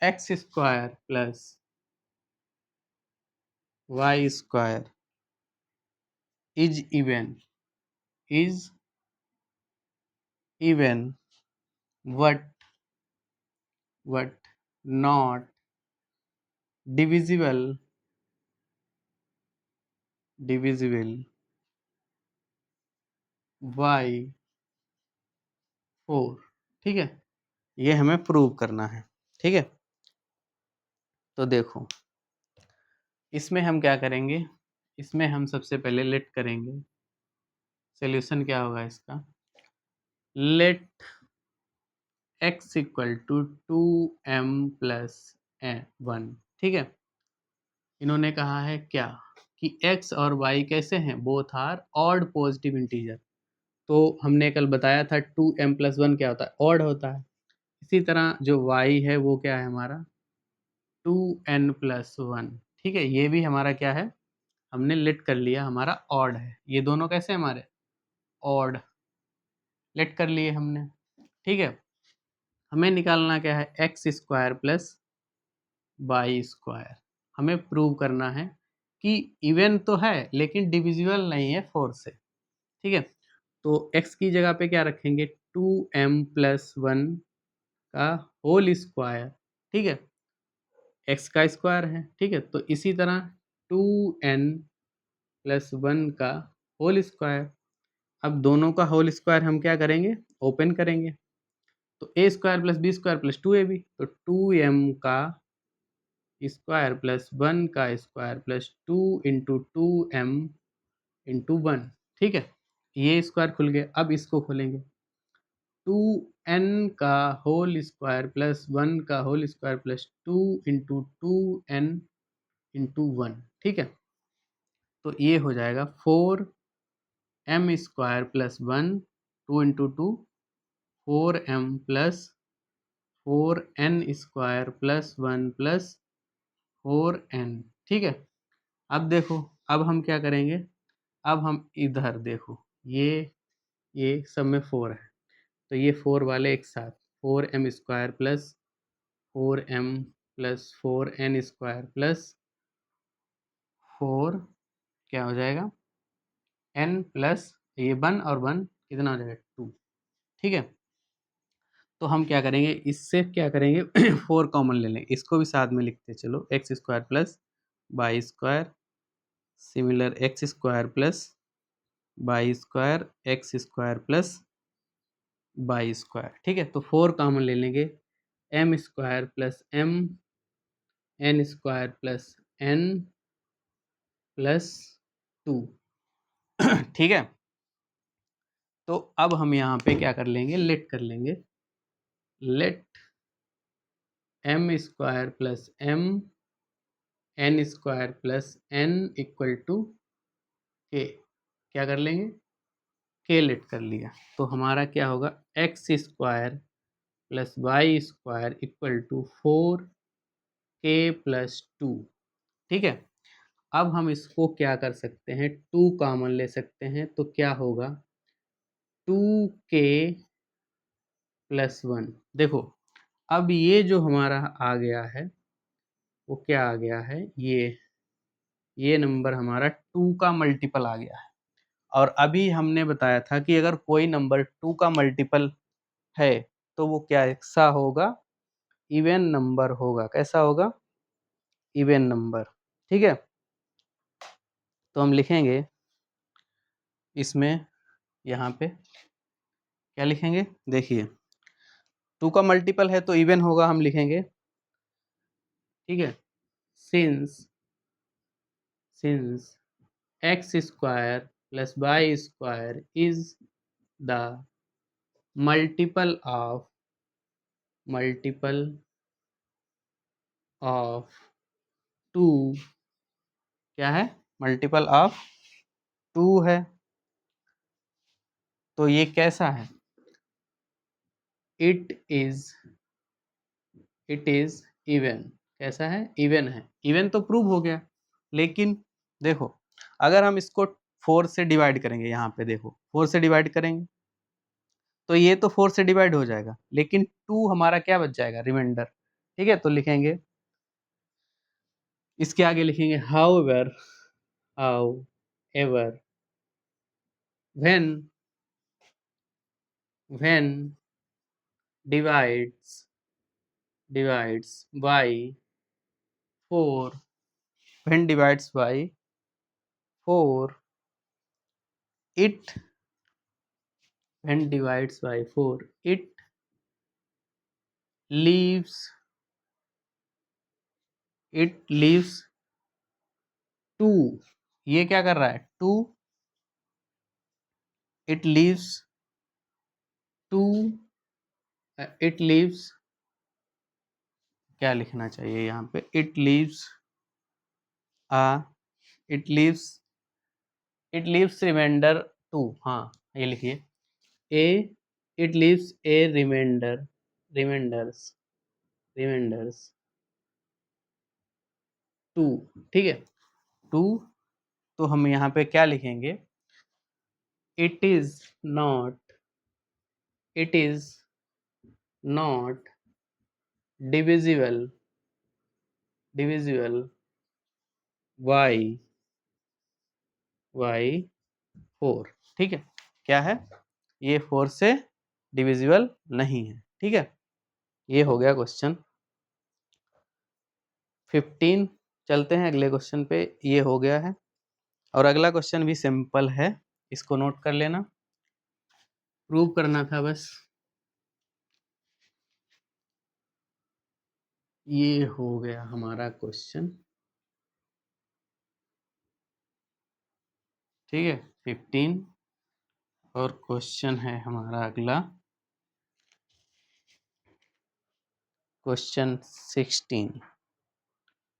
x square plus y square is even but not divisible by 4। ठीक है, ये हमें प्रूव करना है। ठीक है, तो देखो इसमें हम क्या करेंगे, इसमें हम सबसे पहले लेट करेंगे। सॉल्यूशन क्या होगा इसका, let x equal to 2m plus 1। ठीक है, इन्होंने कहा है क्या कि x और y कैसे हैं, both are odd positive integer. तो हमने कल बताया था 2m प्लस 1 क्या होता है, ऑड होता है। इसी तरह जो y है वो क्या है हमारा 2n प्लस 1। ठीक है, ये भी हमारा क्या है, हमने लेट कर लिया, हमारा ऑड है। ये दोनों कैसे हमारे ऑड, लेट कर लिए हमने। ठीक है, हमें निकालना क्या है, x square plus y square हमें प्रूव करना है। कि इवन तो है लेकिन डिविजिबल नहीं है 4 से, ठीक है। तो x की जगह पे क्या रखेंगे, 2m+1 का होल स्क्वायर, ठीक है, x का स्क्वायर है, ठीक है। तो इसी तरह 2n+1 का होल स्क्वायर। अब दोनों का होल स्क्वायर हम क्या करेंगे, ओपन करेंगे, तो a square plus b square plus 2ab, तो 2m का स्क्वायर प्लस 1 का square plus 2 into 2m into 1, ठीक है। ये स्क्वायर खुल गया, अब इसको खोलेंगे, 2n का होल स्क्वायर प्लस 1 का whole square plus 2 into 2n into 1, ठीक है। तो ये हो जाएगा 4m square plus 1, 2 into 2 4m plus 4n square plus 1 plus 4n, ठीक है। अब देखो, अब हम क्या करेंगे, अब हम इधर देखो, ये सब में 4 है, तो ये 4 वाले एक साथ, 4m square plus 4m plus 4n square plus 4 क्या हो जाएगा, n प्लस ये 1 और 1 कितना हो जाएगा 2, ठीक है। तो हम क्या करेंगे, इससे क्या करेंगे 4 कॉमन ले लेंगे, इसको भी साथ में लिखते चलो, x square plus y square similar x square plus y square x square plus y square, ठीक है। तो 4 कॉमन ले लेंगे, m square plus m n square plus n plus 2, ठीक है। तो अब हम यहाँ पे क्या कर लेंगे, लेट कर लेंगे, let m square plus m n square plus n equal to k, क्या कर लेंगे, के लेट कर लिया, तो हमारा क्या होगा, x square plus y square equal to 4k plus 2, ठीक है। अब हम इसको क्या कर सकते हैं, 2 कॉमन ले सकते हैं, तो क्या होगा 2k प्लस 1, देखो अब ये जो हमारा आ गया है वो क्या आ गया है, ये नंबर हमारा 2 का मल्टीपल आ गया है। और अभी हमने बताया था कि अगर कोई नंबर 2 का मल्टीपल है तो वो कैसा होगा, इवन नंबर होगा, कैसा होगा, इवन नंबर, ठीक है। तो हम लिखेंगे इसमें, यहाँ पे क्या लिखेंगे, देखिए 2 का मल्टीपल है तो इवन होगा, हम लिखेंगे, ठीक है, since x square plus y square is the multiple of 2, क्या है, मल्टीपल ऑफ 2 है, तो ये कैसा है, इट इज इवन, कैसा है, इवन है, इवन तो प्रूव हो गया। लेकिन देखो अगर हम इसको 4 से डिवाइड करेंगे, यहाँ पे देखो 4 से डिवाइड करेंगे तो ये तो 4 से डिवाइड हो जाएगा, लेकिन 2 हमारा क्या बच जाएगा, रिमाइंडर, ठीक है। तो लिखेंगे, इसके आगे लिखेंगे how ever when when divides by 4, when divides by 4 it when divides by 4 it leaves it leaves 2, ये क्या कर रहा है 2, it leaves 2 it leaves, क्या लिखना चाहिए यहाँ पे, a it leaves remainder 2, हाँ ये लिखिए, a it leaves a reminders 2, ठीक है, 2। तो हम यहाँ पे क्या लिखेंगे, it is not divisible by y4, ठीक है। क्या है ये 4 से डिविजिबल नहीं है, ठीक है। ये हो गया क्वेश्चन 15। चलते हैं अगले क्वेश्चन पे, ये हो गया है। और अगला क्वेश्चन भी सिंपल है, इसको नोट कर लेना, प्रूव करना था बस। ये हो गया हमारा क्वेश्चन, ठीक है 15। और क्वेश्चन है हमारा अगला क्वेश्चन 16,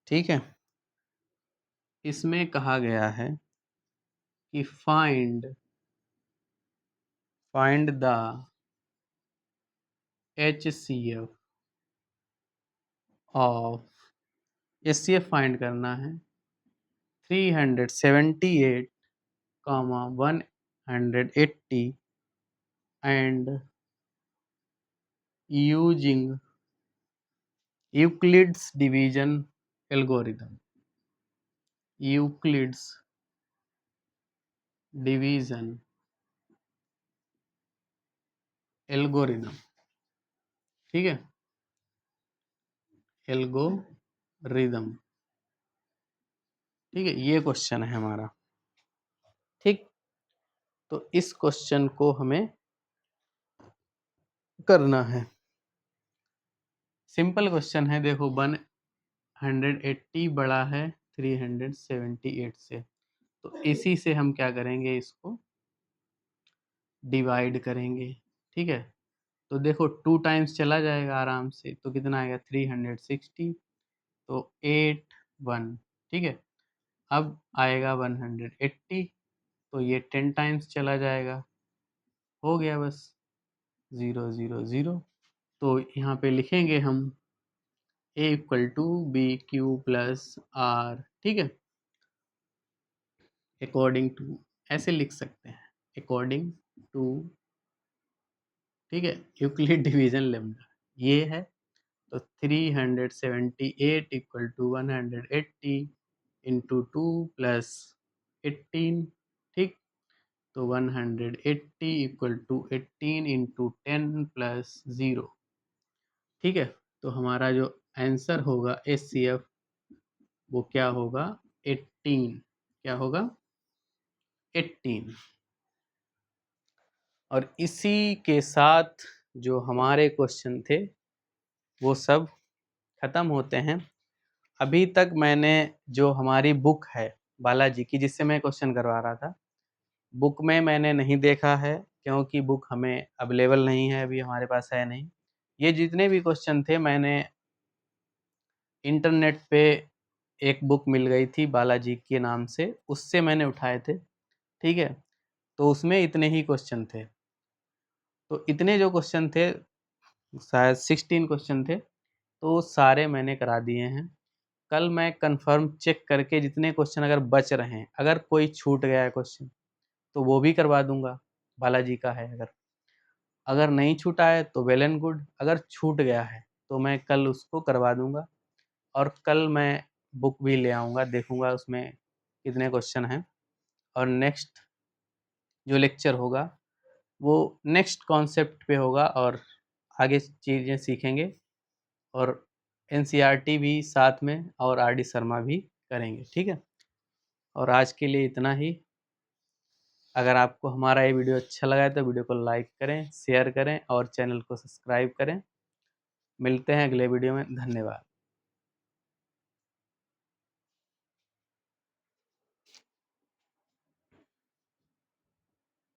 ठीक है। इसमें कहा गया है कि find the HCF of, HCF find करना है 378, 180 and using Euclid's division algorithm. Euclid's division algorithm, ठीक है, एल्गोरिथम, ठीक है। ये क्वेश्चन है हमारा, ठीक। तो इस क्वेश्चन को हमें करना है। सिंपल क्वेश्चन है, देखो 180 बड़ा है 378 से, तो इसी से हम क्या करेंगे, इसको डिवाइड करेंगे, ठीक है। तो देखो 2 टाइम्स चला जाएगा आराम से, तो कितना आएगा 360, तो 8 1, ठीक है। अब आएगा 180, तो ये 10 टाइम्स चला जाएगा, हो गया बस 0 0 0। तो यहाँ पे लिखेंगे हम A equal to b q plus r, ठीक है। अकॉर्डिंग टू ऐसे लिख सकते हैं, अकॉर्डिंग टू, ठीक है, यूक्लिड डिवीजन लेम्डा ये है। तो 378 इक्वल टू 180 इंटू 2 प्लस 18, ठीक। तो 180 इक्वल टू 18 इंटू 10 प्लस 0, ठीक है। तो हमारा जो आंसर होगा HCF वो क्या होगा 18, क्या होगा 18। और इसी के साथ जो हमारे क्वेश्चन थे वो सब खत्म होते हैं। अभी तक मैंने जो हमारी बुक है बालाजी की, जिससे मैं क्वेश्चन करवा रहा था, बुक में मैंने नहीं देखा है, क्योंकि बुक हमें अवेलेबल नहीं है, अभी हमारे पास है नहीं। ये जितने भी क्वेश्चन थे मैंने इंटरनेट पे एक बुक मिल गई थी बालाजी के नाम से, उससे मैंने उठाए थे, ठीक है। तो उसमें इतने ही क्वेश्चन थे, तो इतने जो क्वेश्चन थे शायद 16 क्वेश्चन थे, तो सारे मैंने करा दिए हैं। कल मैं कंफर्म चेक करके जितने क्वेश्चन अगर बच रहे हैं, अगर कोई छूट गया है क्वेश्चन, तो वो भी करवा दूंगा, बालाजी का है। अगर नहीं छूटा है तो वेल एंड गुड, अगर छूट गया है तो मैं कल उसको करवा दूंगा। और कल मैं बुक भी ले आऊँगा, देखूँगा उसमें कितने क्वेश्चन हैं। और नेक्स्ट जो लेक्चर होगा वो नेक्स्ट कॉन्सेप्ट पे होगा, और आगे चीज़ें सीखेंगे। और एनसीईआरटी भी साथ में, और आरडी शर्मा भी करेंगे, ठीक है। और आज के लिए इतना ही। अगर आपको हमारा ये वीडियो अच्छा लगा है तो वीडियो को लाइक करें, शेयर करें और चैनल को सब्सक्राइब करें। मिलते हैं अगले वीडियो में, धन्यवाद।